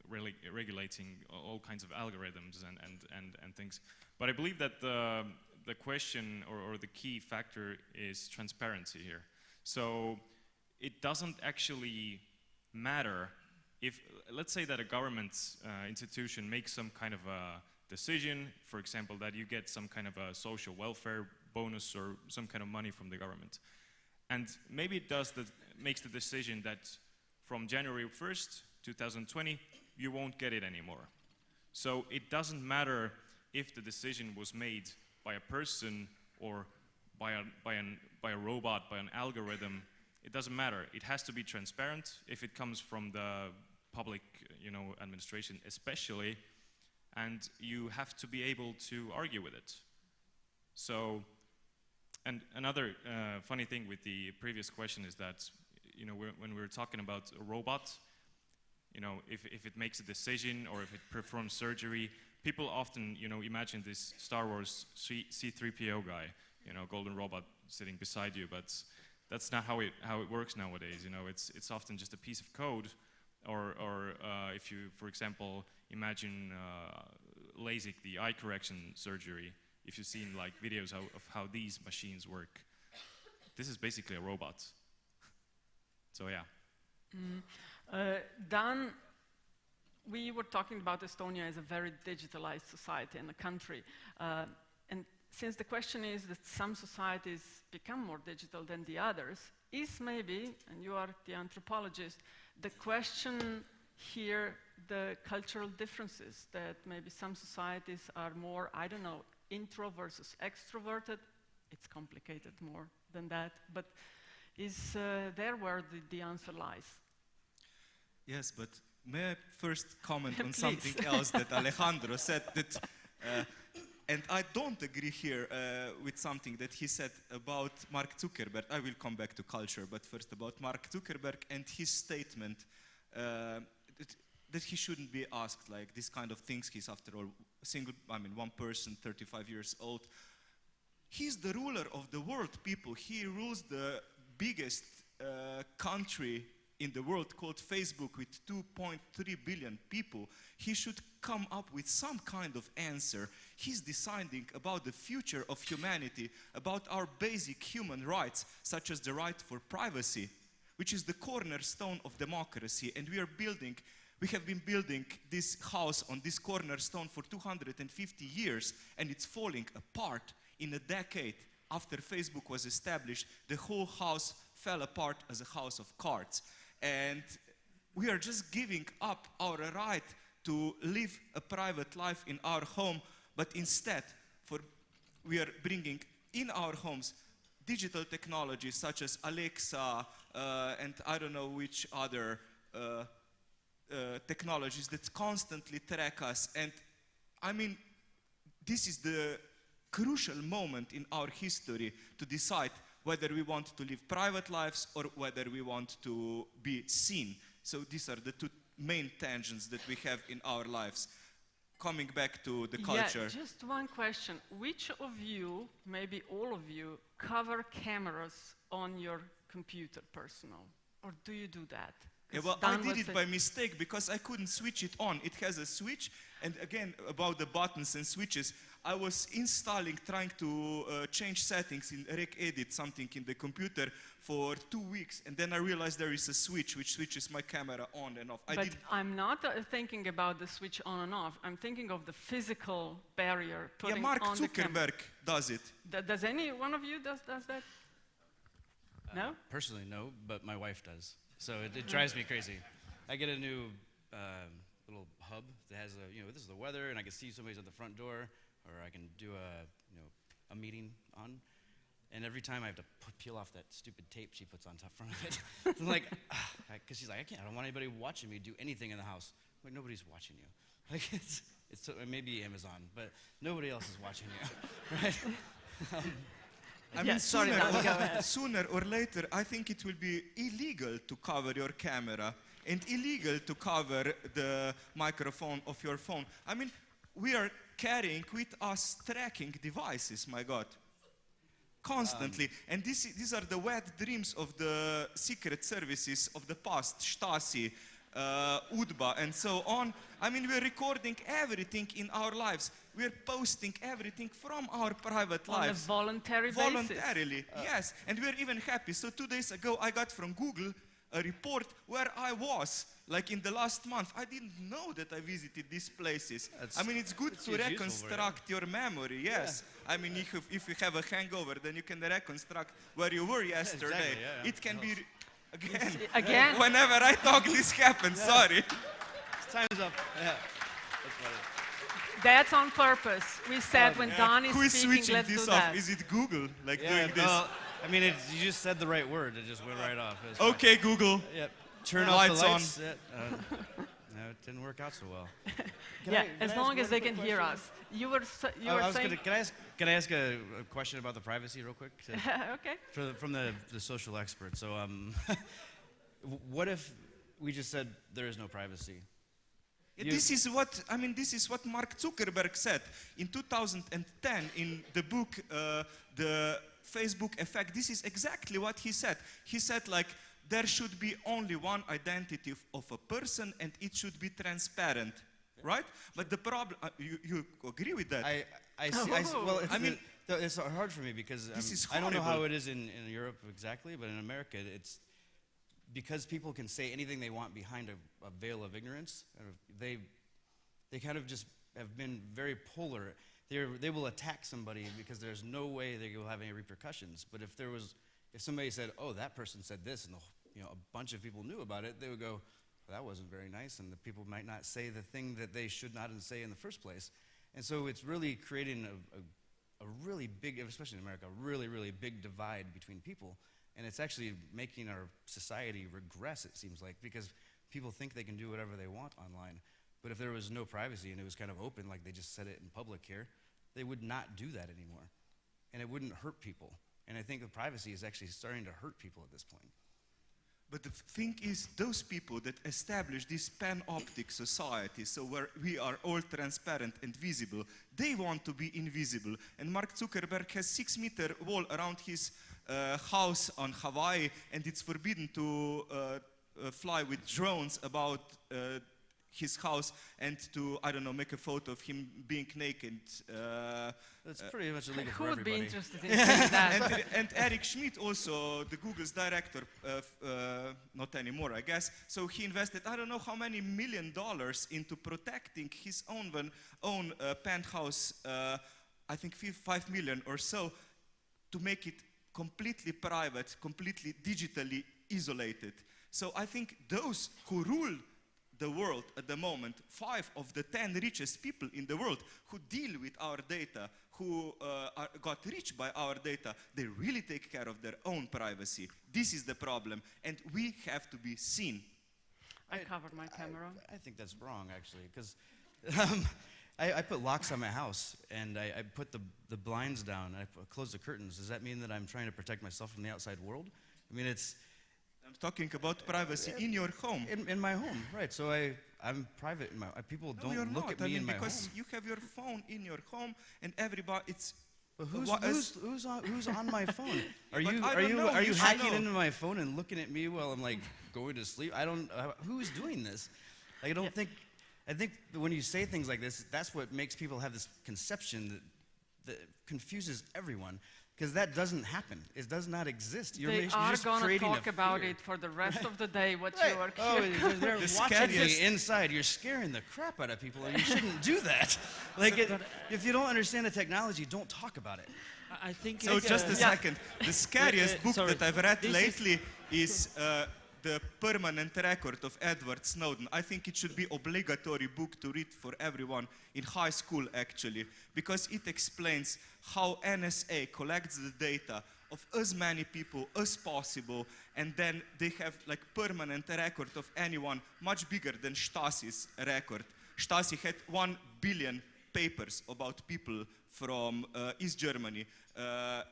regulating all kinds of algorithms and things. But I believe that the question or the key factor is transparency here. So it doesn't actually matter if, let's say that a government institution makes some kind of a decision, for example, that you get some kind of a social welfare bonus or some kind of money from the government. And maybe it makes the decision that from January 1st, 2020, you won't get it anymore. So it doesn't matter if the decision was made by a person or by a robot, by an algorithm. It doesn't matter. It has to be transparent if it comes from the public, administration especially, and you have to be able to argue with it. So, and another funny thing with the previous question is that, when we're talking about a robot, if it makes a decision or if it performs surgery, people often, imagine this Star Wars C-3PO guy, golden robot sitting beside you, but that's not how it works nowadays. It's often just a piece of code, or if you, for example, imagine LASIK, the eye correction surgery. If you've seen like videos of how these machines work, this is basically a robot. So yeah. Dan, we were talking about Estonia as a very digitalized society and a country. And since the question is that some societies become more digital than the others, is maybe, and you are the anthropologist, the question here the cultural differences, that maybe some societies are more, I don't know, intro versus extroverted? It's complicated more than that, but is there where the answer lies? Yes, but may I first comment on something else that Alejandro said, that, and I don't agree here with something that he said about Mark Zuckerberg. I will come back to culture, but first about Mark Zuckerberg and his statement that he shouldn't be asked like this kind of things. He's after all one person, 35 years old. He's the ruler of the world, people. He rules the biggest country in the world called Facebook with 2.3 billion people. He should come up with some kind of answer. He's deciding about the future of humanity, about our basic human rights, such as the right for privacy, which is the cornerstone of democracy. And we have been building this house on this cornerstone for 250 years, and it's falling apart. In a decade after Facebook was established, the whole house fell apart as a house of cards. And we are just giving up our right to live a private life in our home, but instead we are bringing in our homes digital technologies such as Alexa and I don't know which other technologies that constantly track us. And I mean, this is the crucial moment in our history to decide whether we want to live private lives or whether we want to be seen. So these are the two main tangents that we have in our lives. Coming back to the culture. Yeah, just one question. Which of you, maybe all of you, cover cameras on your computer personal? Or do you do that? Yeah, well, I did it by mistake because I couldn't switch it on. It has a switch, and again, about the buttons and switches, I was trying to change settings in RecEdit, something in the computer for 2 weeks, and then I realized there is a switch which switches my camera on and off. I'm not thinking about the switch on and off. I'm thinking of the physical barrier putting Mark on Zuckerberg does it. Does any one of you does that? No? Personally, no, but my wife does. So it drives me crazy. I get a new little hub that has this is the weather, and I can see somebody's at the front door, or I can do a meeting on. And every time I have to peel off that stupid tape she puts on top front of it. I'm like, because she's like, I don't want anybody watching me do anything in the house. I'm like, nobody's watching you. Like it's maybe Amazon, but nobody else is watching you, right? I mean, sooner or later, I think it will be illegal to cover your camera and illegal to cover the microphone of your phone. I mean, we are carrying with us tracking devices, my God, constantly. And these are the wet dreams of the secret services of the past, Stasi, UDBA, and so on. I mean, we're recording everything in our lives. We're posting everything from our private lives. On a voluntary basis. Voluntarily, yes. And we're even happy. So 2 days ago, I got from Google a report where I was, like in the last month. I didn't know that I visited these places. I mean, it's good to reconstruct your memory, yes. Yeah. I mean, if you have a hangover, then you can reconstruct where you were yesterday. Exactly, yeah. It can be... Again? Whenever I talk, this happens, sorry. Time's up. Yeah. That's funny. That's on purpose. We said when Don is Who is speaking, switching let's this do off? that. Is it Google, like Yeah, doing this? well, I mean, you just said the right word. It just went right off. It was fine. Okay, Google. Yep. Turn off the lights. No, it didn't work out so well. As long as they can hear us. You were saying... Can I ask a question about the privacy real quick? Okay. From the social expert. So, what if we just said there is no privacy? This is what Mark Zuckerberg said in 2010 in the book, The Facebook Effect. This is exactly what he said. He said, like, there should be only one identity of a person and it should be transparent, right? But the problem, you agree with that? I see. Well, it's hard for me because I don't know how it is in Europe exactly, but in America, it's because people can say anything they want behind a veil of ignorance. They kind of just have been very polar. They will attack somebody because there's no way they will have any repercussions. But if somebody said, "Oh, that person said this," and a bunch of people knew about it, they would go, well, "That wasn't very nice," and the people might not say the thing that they should not say in the first place. And so it's really creating a really big, especially in America, a really, really big divide between people. And it's actually making our society regress, it seems like, because people think they can do whatever they want online. But if there was no privacy and it was kind of open, like they just said it in public here, they would not do that anymore. And it wouldn't hurt people. And I think the privacy is actually starting to hurt people at this point. But the thing is, those people that establish this panoptic society, so where we are all transparent and visible, they want to be invisible. And Mark Zuckerberg has 6-meter wall around his house on Hawaii, and it's forbidden to fly with drones about his house and to, I don't know, make a photo of him being naked. That's pretty much illegal Who for would be everybody. interested in seeing that? And Eric Schmidt also, the Google's director, not anymore, I guess. So he invested, I don't know how many $1 million into protecting his own penthouse, I think 5 million or so, to make it completely private, completely digitally isolated. So I think those who rule the world at the moment, 5 of the 10 richest people in the world who deal with our data, who got rich by our data, they really take care of their own privacy. This is the problem, and we have to be seen. I covered my camera. I think that's wrong, actually, because I put locks on my house, and I put the blinds down, and I close the curtains. Does that mean that I'm trying to protect myself from the outside world? I mean, I'm talking about privacy in your home. In my home, right. So I'm private in my people No, don't look at me in my home. because you have your phone in your home and everybody it's But who's on my phone? Are But you I don't know, are you you should hacking know. into my phone and looking at me while I'm like going to sleep? I don't who's doing this? I don't think I think that when you say things like this, that's what makes people have this conception that confuses everyone. Because that doesn't happen. It does not exist. They you're are just going to creating talk a about fear. it for the rest of the day, what Right. you are Oh, they're The watching scariest- you inside. You're scaring the crap out of people, and you shouldn't do that. Like, if you don't understand the technology, don't talk about it. I think So it's, just a Yeah. second. The scariest book sorry. that I've read This lately is The Permanent Record of Edward Snowden. I think it should be obligatory book to read for everyone in high school actually, because it explains how NSA collects the data of as many people as possible, and then they have like permanent record of anyone much bigger than Stasi's record. Stasi had 1 billion papers about people from East Germany.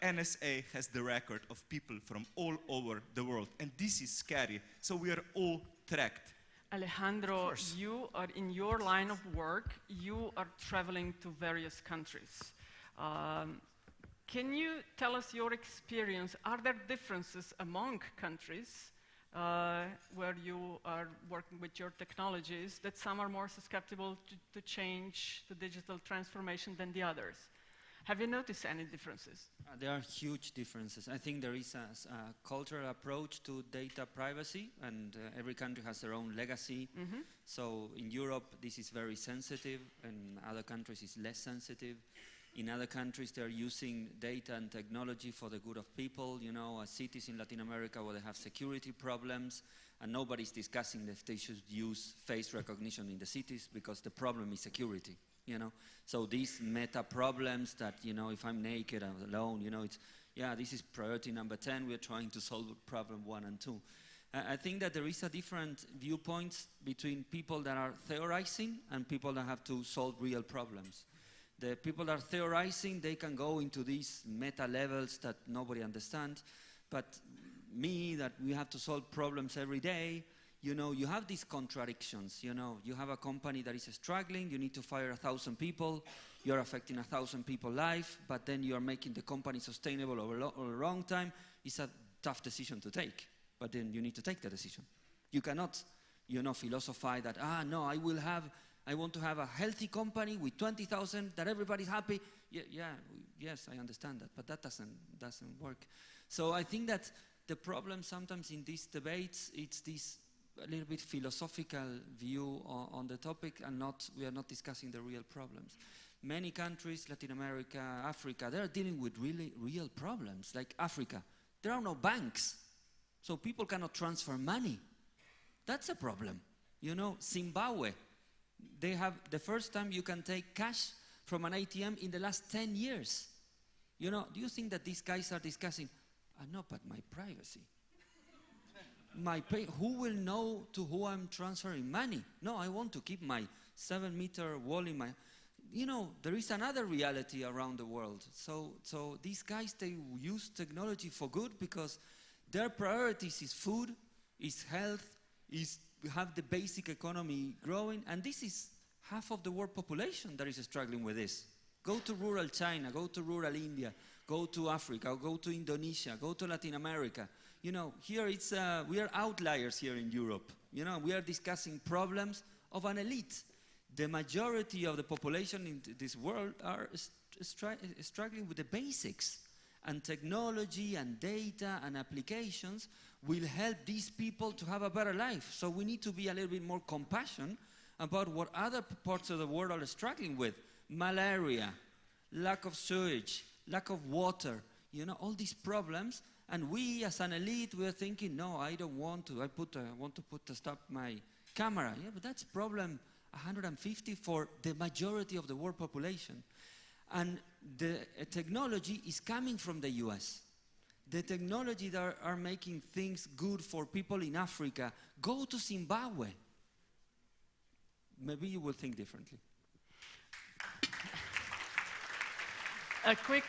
NSA has the record of people from all over the world, and this is scary. So we are all tracked. Alejandro, you are in your line of work, you are traveling to various countries. Can you tell us your experience? Are there differences among countries where you are working with your technologies, that some are more susceptible to change, to digital transformation than the others? Have you noticed any differences? There are huge differences. I think there is a cultural approach to data privacy, and every country has their own legacy. So in Europe, this is very sensitive, and other countries is less sensitive. In other countries, they're using data and technology for the good of people. You know, cities in Latin America where they have security problems, and nobody's discussing if they should use face recognition in the cities because the problem is security. You know, so these meta problems that, you know, if I'm naked, I'm alone, you know, it's, yeah, this is priority number 10. We're trying to solve problem 1 and 2. I think that there is a different viewpoints between people that are theorizing and people that have to solve real problems. The people that are theorizing, they can go into these meta levels that nobody understands. But me, that we have to solve problems every day, you know, you have these contradictions. You know, you have a company that is struggling, you need to fire 1,000 people, you're affecting 1,000 people's life, but then you are making the company sustainable over a long time. It's a tough decision to take, but then you need to take the decision. You cannot, you know, philosophize that, no, I want to have a healthy company with 20,000, that everybody's happy. Yes, I understand that, but that doesn't work. So I think that the problem sometimes in these debates, it's this a little bit philosophical view on the topic, and we are not discussing the real problems. Many countries, Latin America, Africa, they are dealing with really real problems. Like Africa, there are no banks, so people cannot transfer money. That's a problem. You know, Zimbabwe, they have the first time you can take cash from an ATM in the last 10 years. You know, do you think that these guys are discussing, no, but my privacy? Who will know to who I'm transferring money? No, I want to keep my 7-meter wall in my... You know, there is another reality around the world. So these guys, they use technology for good because their priorities is food, is health, is have the basic economy growing, and this is half of the world population that is struggling with this. Go to rural China, go to rural India, go to Africa, go to Indonesia, go to Latin America. You know, here it's, we are outliers here in Europe. You know, we are discussing problems of an elite. The majority of the population in this world are struggling with the basics. And technology and data and applications will help these people to have a better life. So we need to be a little bit more compassionate about what other parts of the world are struggling with. Malaria, lack of sewage, lack of water, you know, all these problems. And we, as an elite, we are thinking, no, I don't want to. I want to stop my camera. Yeah, but that's problem 150 for the majority of the world population. And the technology is coming from the US. The technology that are making things good for people in Africa, go to Zimbabwe. Maybe you will think differently. A quick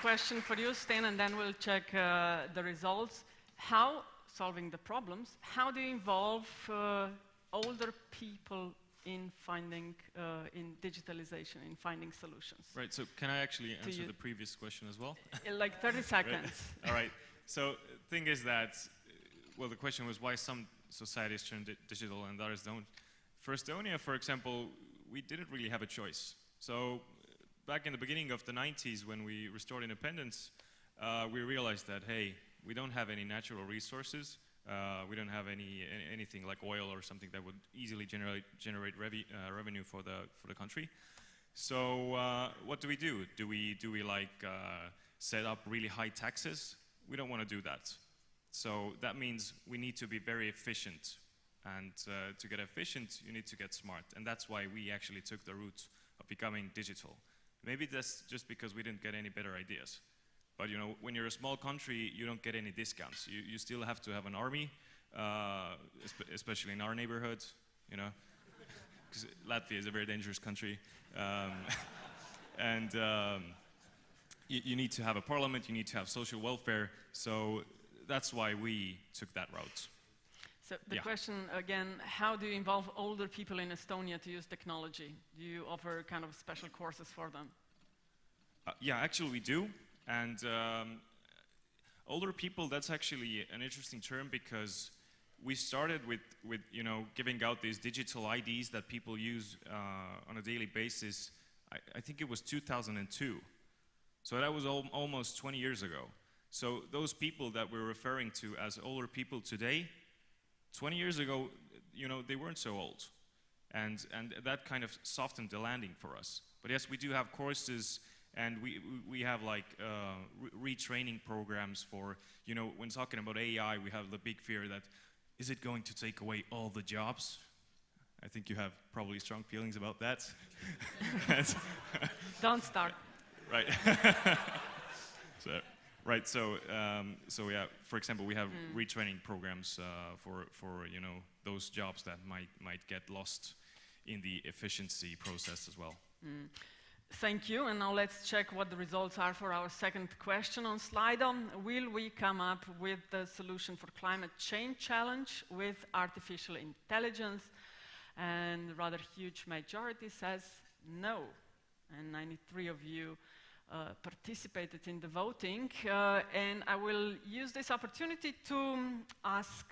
question for you, Sten, and then we'll check the results. How, solving the problems, how do you involve older people in finding, in digitalization, in finding solutions? Right, so can I actually answer the previous question as well? In like 30 seconds. All right, so thing is that, well, the question was why some societies turn digital and others don't. For Estonia, for example, we didn't really have a choice. So back in the beginning of the 90s, when we restored independence, we realized that, hey, we don't have any natural resources. We don't have anything like oil or something that would easily generate revenue for the country. So what do we do? Do we like set up really high taxes? We don't want to do that. So that means we need to be very efficient. And to get efficient, you need to get smart. And that's why we actually took the route of becoming digital. Maybe that's just because we didn't get any better ideas. But you know, when you're a small country, you don't get any discounts. You still have to have an army, especially in our neighborhood, you know, because Latvia is a very dangerous country. And you need to have a parliament, you need to have social welfare. So that's why we took that route. So the question again, how do you involve older people in Estonia to use technology? Do you offer kind of special courses for them? Yeah, actually we do. And older people, that's actually an interesting term because we started with you know, giving out these digital IDs that people use on a daily basis. I think it was 2002. So that was almost 20 years ago. So those people that we're referring to as older people today, 20 years ago, you know, they weren't so old. And that kind of softened the landing for us. But yes, we do have courses, and we have like retraining programs for, you know, when talking about AI, we have the big fear that, is it going to take away all the jobs? I think you have probably strong feelings about that. Don't start. Right. So yeah, for example, we have retraining programs for you know, those jobs that might get lost in the efficiency process as well. Thank you, and now let's check what the results are for our second question on Slido. Will we come up with the solution for climate change challenge with artificial intelligence? And rather huge majority says no, and 93 of you participated in the voting, and I will use this opportunity to ask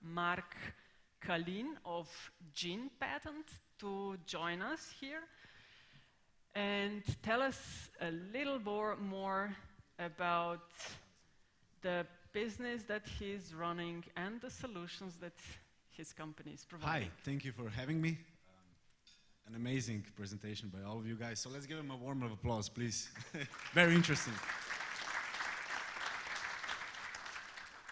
Mark Kalin of Gene Patent to join us here and tell us a little more about the business that he's running and the solutions that his company is providing. Hi, thank you for having me. An amazing presentation by all of you guys. So let's give him a warm of applause, please. Very interesting.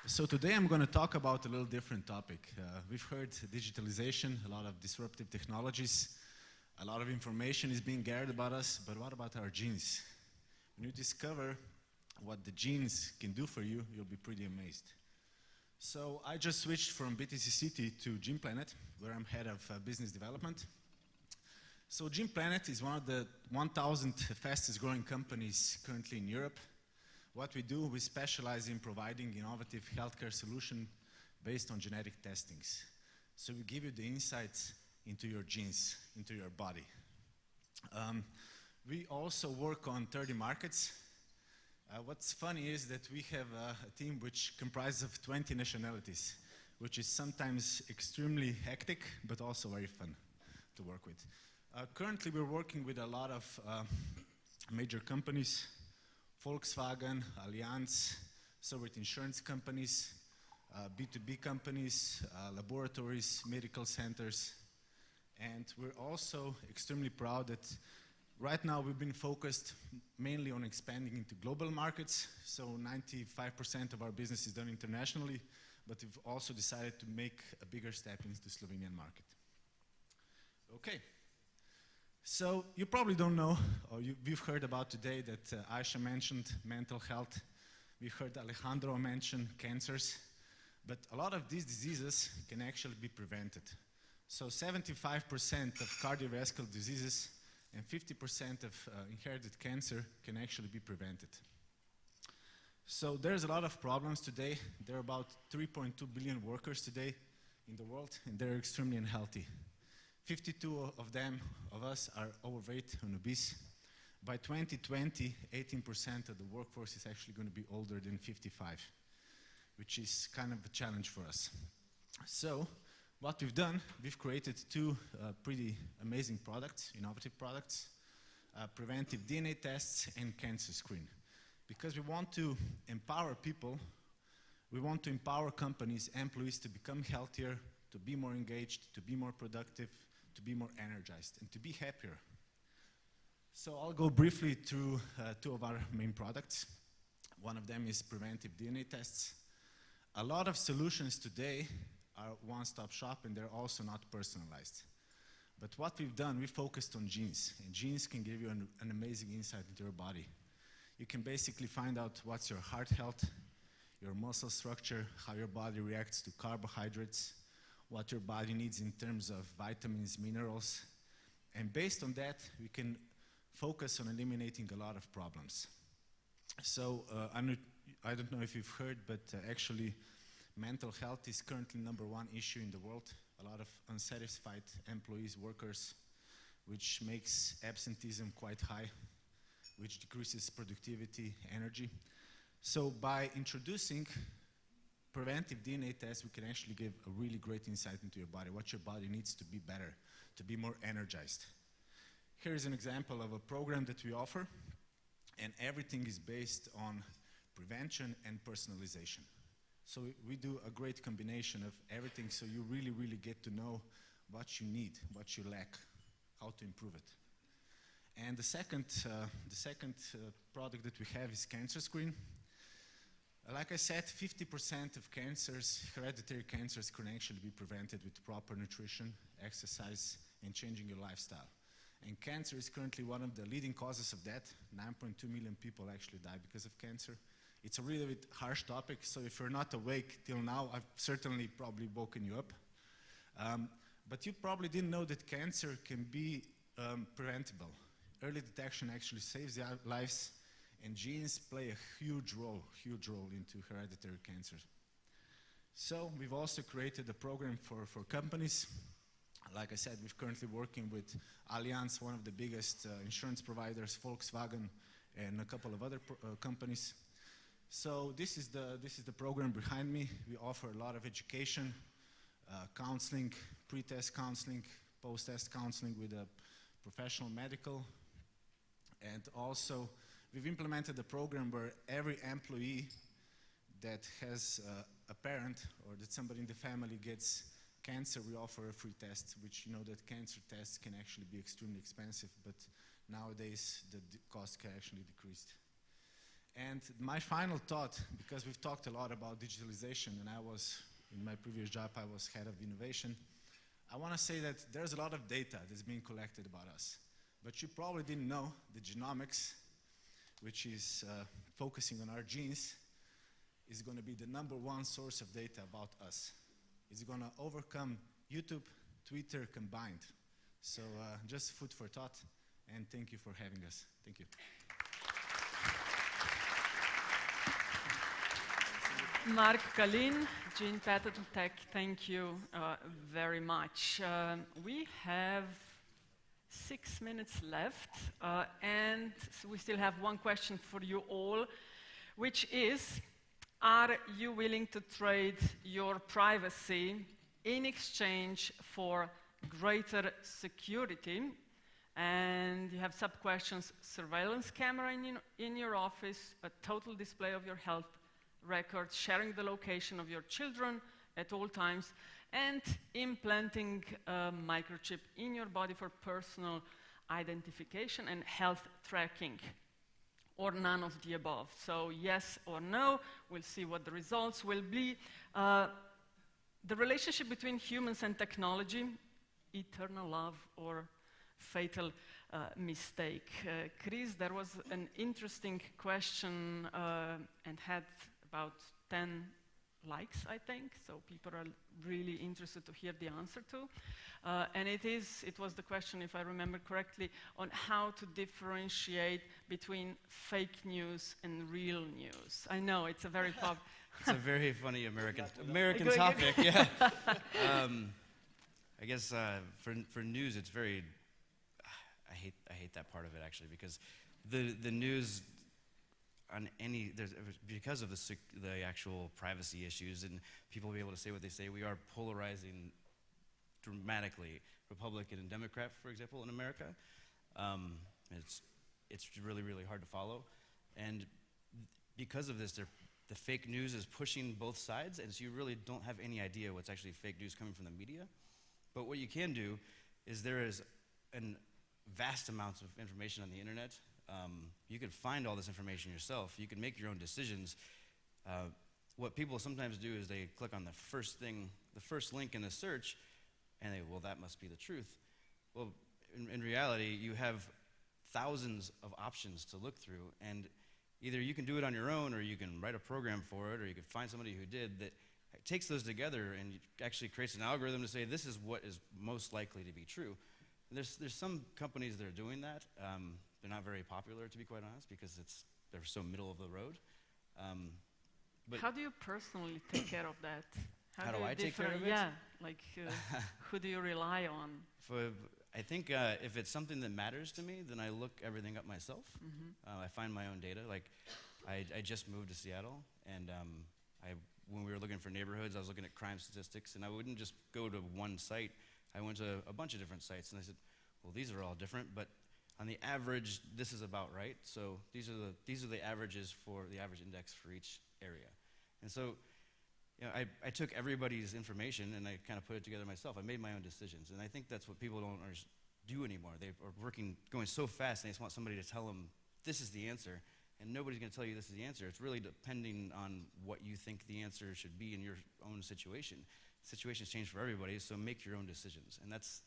So today I'm going to talk about a little different topic. We've heard digitalization, a lot of disruptive technologies, a lot of information is being gathered about us, but what about our genes? When you discover what the genes can do for you, you'll be pretty amazed. So I just switched from BTC City to Gene Planet, where I'm head of business development. So Gene Planet is one of the 1,000 fastest growing companies currently in Europe. What we do, we specialize in providing innovative healthcare solutions based on genetic testings. So we give you the insights into your genes, into your body. We also work on 30 markets. What's funny is that we have a team which comprises of 20 nationalities, which is sometimes extremely hectic, but also very fun to work with. Currently, we're working with a lot of major companies, Volkswagen, Allianz, so with insurance companies, B2B companies, laboratories, medical centers. And we're also extremely proud that right now we've been focused mainly on expanding into global markets. So 95% of our business is done internationally, but we've also decided to make a bigger step into the Slovenian market. Okay. So you probably don't know, or we've heard about today that Aisha mentioned mental health. We've heard Alejandro mention cancers, but a lot of these diseases can actually be prevented. So 75% of cardiovascular diseases and 50% of inherited cancer can actually be prevented. So there's a lot of problems today. There are about 3.2 billion workers today in the world, and they're extremely unhealthy. 52 of us are overweight and obese. By 2020, 18% of the workforce is actually going to be older than 55, which is kind of a challenge for us. So what we've done, we've created two pretty amazing products, innovative products, preventive DNA tests and cancer screen. because we want to empower people, we want to empower companies, employees to become healthier, to be more engaged, to be more productive, to be more energized, and to be happier. So I'll go briefly through two of our main products. One of them is preventive DNA tests. A lot of solutions today are one-stop shop and they're also not personalized. But what we've done, we focused on genes, and genes can give you an amazing insight into your body. You can basically find out what's your heart health, your muscle structure, how your body reacts to carbohydrates, what your body needs in terms of vitamins, minerals. And based on that, we can focus on eliminating a lot of problems. So I don't know if you've heard, but actually mental health is currently #1 issue in the world. A lot of unsatisfied employees, workers, which makes absenteeism quite high, which decreases productivity, energy. So by introducing preventive DNA tests, we can actually give a really great insight into your body, what your body needs to be better, to be more energized. Here is an example of a program that we offer, and everything is based on prevention and personalization. So we do a great combination of everything, so you really, really get to know what you need, what you lack, how to improve it. And the second product that we have is Cancer Screen. Like I said, 50% of cancers, hereditary cancers, can actually be prevented with proper nutrition, exercise, and changing your lifestyle. And cancer is currently one of the leading causes of death. 9.2 million people actually die because of cancer. It's a really harsh topic, so if you're not awake till now, I've certainly probably woken you up. But you probably didn't know that cancer can be preventable. Early detection actually saves lives, and genes play a huge role into hereditary cancer. So we've also created a program for companies. Like I said, we're currently working with Allianz, one of the biggest insurance providers, Volkswagen, and a couple of other companies. So this is the program behind me. We offer a lot of education, counseling, pre-test counseling, post-test counseling with a professional medical. And also, we've implemented a program where every employee that has a parent or that somebody in the family gets cancer, we offer a free test, which you know that cancer tests can actually be extremely expensive, but nowadays the cost can actually decrease. And my final thought, because we've talked a lot about digitalization, and in my previous job, I was head of innovation. I want to say that there's a lot of data that's being collected about us. But you probably didn't know the genomics, which is focusing on our genes, is going to be the #1 source of data about us. It's going to overcome YouTube, Twitter combined. So just food for thought, and thank you for having us. Thank you. Mark Kalin, Gene Patent Tech, thank you very much. We have 6 minutes left, and so we still have one question for you all, which is, are you willing to trade your privacy in exchange for greater security? And you have sub-questions: surveillance camera in your office, a total display of your health records, sharing the location of your children at all times, and implanting a microchip in your body for personal identification and health tracking, or none of the above. So yes or no, we'll see what the results will be. The relationship between humans and technology, eternal love or fatal mistake. Chris, there was an interesting question and had about 10 likes, I think, so people are really interested to hear the answer to. And it was the question, if I remember correctly, on how to differentiate between fake news and real news. I know, it's a very It's a very funny American topic, yeah. I guess for news, it's very, I hate that part of it actually, because the news on because of the actual privacy issues and people be able to say what they say, we are polarizing dramatically, Republican and Democrat, for example, in America. It's really, really hard to follow. And because of this, the fake news is pushing both sides, and so you really don't have any idea what's actually fake news coming from the media. But what you can do is there is an vast amounts of information on the internet. You can find all this information yourself. You can make your own decisions. What people sometimes do is they click on the first link in a search, and well, that must be the truth. Well, in reality, you have thousands of options to look through, and either you can do it on your own, or you can write a program for it, or you can find somebody who did that takes those together and actually creates an algorithm to say this is what is most likely to be true. And there's some companies that are doing that. They're not very popular, to be quite honest, because they're so middle of the road. But how do you personally take care of that? How do I take care of it? Yeah, like who do you rely on? I think if it's something that matters to me, then I look everything up myself. I find my own data. Like, I just moved to Seattle, and when we were looking for neighborhoods, I was looking at crime statistics, and I wouldn't just go to one site. I went to a bunch of different sites, and I said, well, these are all different, but on the average, this is about right. So these are the averages for the average index for each area. And so, you know, I took everybody's information and I kind of put it together myself. I made my own decisions, and I think that's what people don't do anymore. They are going so fast, and they just want somebody to tell them this is the answer, and nobody's going to tell you this is the answer. It's really depending on what you think the answer should be in your own situation. Situations change for everybody, so make your own decisions, and that's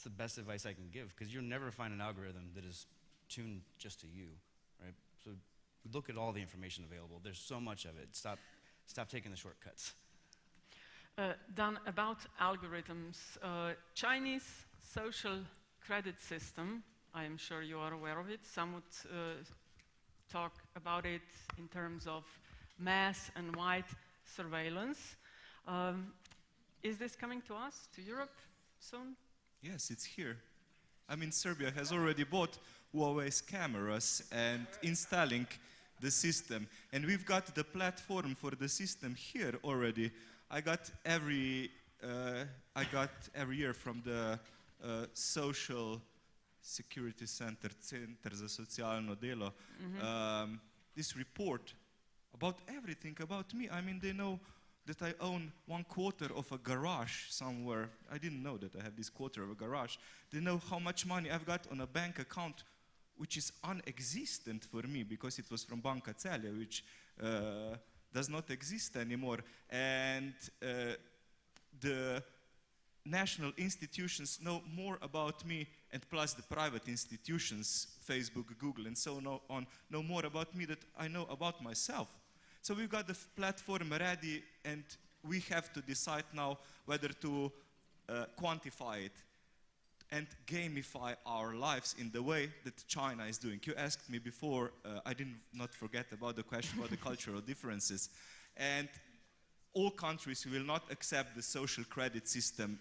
the best advice I can give, because you'll never find an algorithm that is tuned just to you, right? So look at all the information available. There's so much of it. Stop taking the shortcuts. Dan, about algorithms, Chinese social credit system, I am sure you are aware of it. Some would talk about it in terms of mass and wide surveillance. Is this coming to us, to Europe, soon? Yes, it's here. I mean, Serbia has already bought Huawei's cameras and installing the system. And we've got the platform for the system here already. I got every year from the Social Security Center, Centar za socijalno delo, this report about everything about me. I mean, they know that I own 1/4 of a garage somewhere. I didn't know that I have this quarter of a garage. They know how much money I've got on a bank account, which is unexistent for me because it was from Banca Celje, which does not exist anymore. And the national institutions know more about me, and plus the private institutions, Facebook, Google, and so on, know more about me than I know about myself. So we've got the platform ready, and we have to decide now whether to quantify it and gamify our lives in the way that China is doing. You asked me before, I did not forget about the question about the cultural differences. And all countries will not accept the social credit system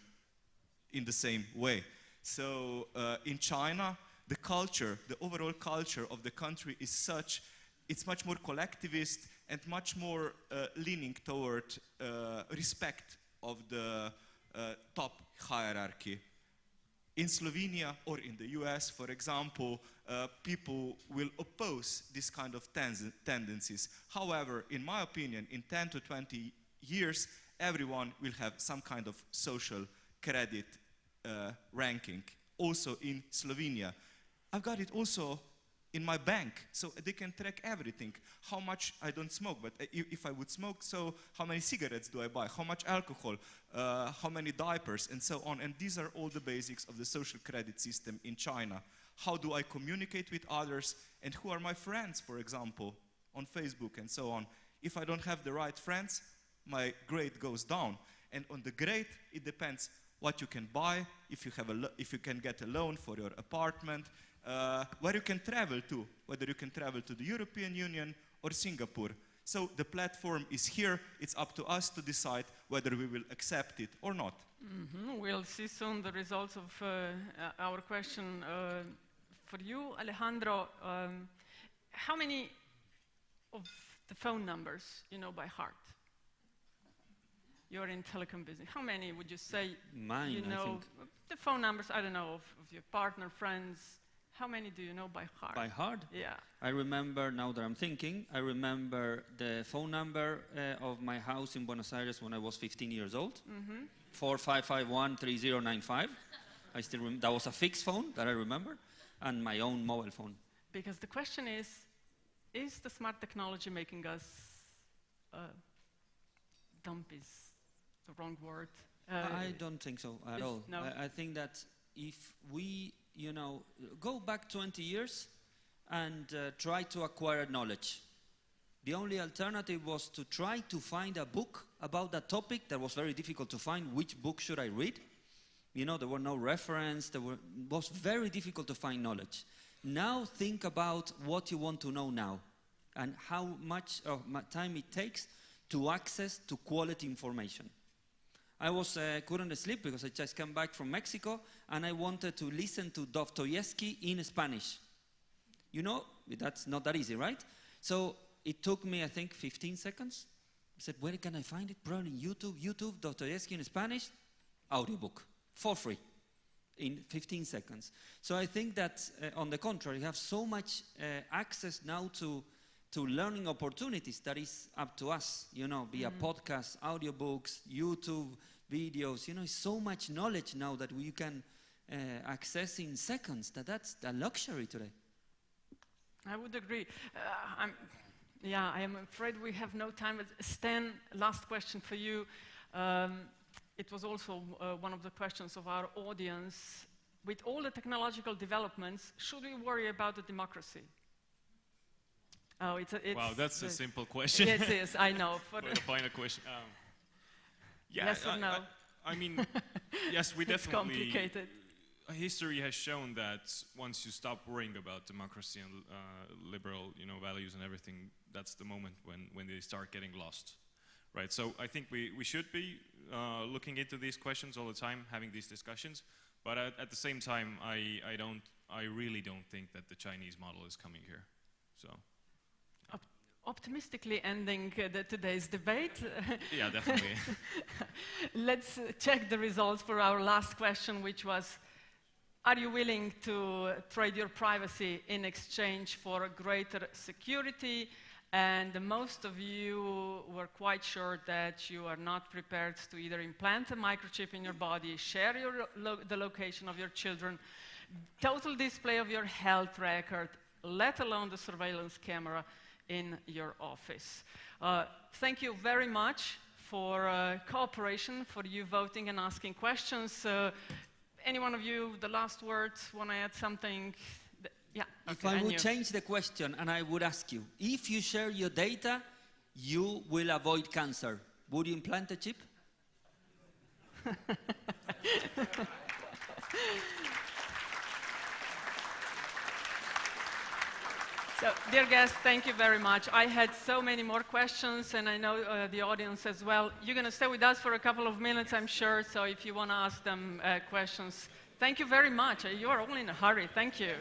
in the same way. So in China, the culture, the overall culture of the country is such, it's much more collectivist and much more leaning toward respect of the top hierarchy. In Slovenia or in the US, for example, people will oppose this kind of tendencies. However, in my opinion, in 10 to 20 years, everyone will have some kind of social credit ranking. Also in Slovenia. I've got it also in my bank, so they can track everything. How much I don't smoke, but if I would smoke, so how many cigarettes do I buy? How much alcohol? How many diapers? And so on. And these are all the basics of the social credit system in China. How do I communicate with others? And who are my friends, for example, on Facebook and so on? If I don't have the right friends, my grade goes down. And on the grade, it depends what you can buy, if you can get a loan for your apartment, where you can travel to, whether you can travel to the European Union or Singapore. So the platform is here. It's up to us to decide whether we will accept it or not. We'll see soon the results of our question. For you, Alejandro, how many of the phone numbers you know by heart? You're in telecom business. How many would you say Mine, you know? I think. The phone numbers, I don't know, of your partner, friends, How many do you know by heart? By heart? Yeah. I remember, now that I'm thinking, I remember the phone number of my house in Buenos Aires when I was 15 years old. 4551-3095. I still remember. That was a fixed phone that I remember, and my own mobile phone. Because the question is the smart technology making us dumb is the wrong word. I don't think so at all. No. I think that if we, go back 20 years and try to acquire knowledge, the only alternative was to try to find a book about that topic that was very difficult to find. Which book should I read? There were no reference. It was very difficult to find knowledge. Now think about what you want to know now and how much time it takes to access to quality information. I couldn't sleep because I just came back from Mexico and I wanted to listen to Dostoevsky in Spanish. That's not that easy, right? So it took me, I think, 15 seconds. I said, where can I find it? Probably YouTube, Dostoevsky in Spanish, audiobook, for free, in 15 seconds. So I think that, on the contrary, you have so much access now to learning opportunities that is up to us, via podcasts, audiobooks, YouTube, videos, it's so much knowledge now that you can access in seconds, that's a luxury today. I would agree. I am afraid we have no time. Stan, last question for you. It was also one of the questions of our audience. With all the technological developments, should we worry about the democracy? Oh, wow, that's a simple question. It is, I know. Quite a final question. Yes or no? I mean, yes, we definitely... It's complicated. History has shown that once you stop worrying about democracy and liberal, values and everything, that's the moment when they start getting lost, right? So I think we should be looking into these questions all the time, having these discussions. But at the same time, I really don't think that the Chinese model is coming here. So. Optimistically ending today's debate. Yeah, definitely. Let's check the results for our last question, which was, are you willing to trade your privacy in exchange for greater security? And most of you were quite sure that you are not prepared to either implant a microchip in your body, share the location of your children, total display of your health record, let alone the surveillance camera in your office. Thank you very much for cooperation, for you voting and asking questions. Any one of you, the last words, want to add something? Yeah. If I would change the question and I would ask you, if you share your data, you will avoid cancer. Would you implant a chip? So, dear guests, thank you very much. I had so many more questions, and I know the audience as well. You're going to stay with us for a couple of minutes, I'm sure, so if you want to ask them questions, thank you very much. You are all in a hurry. Thank you.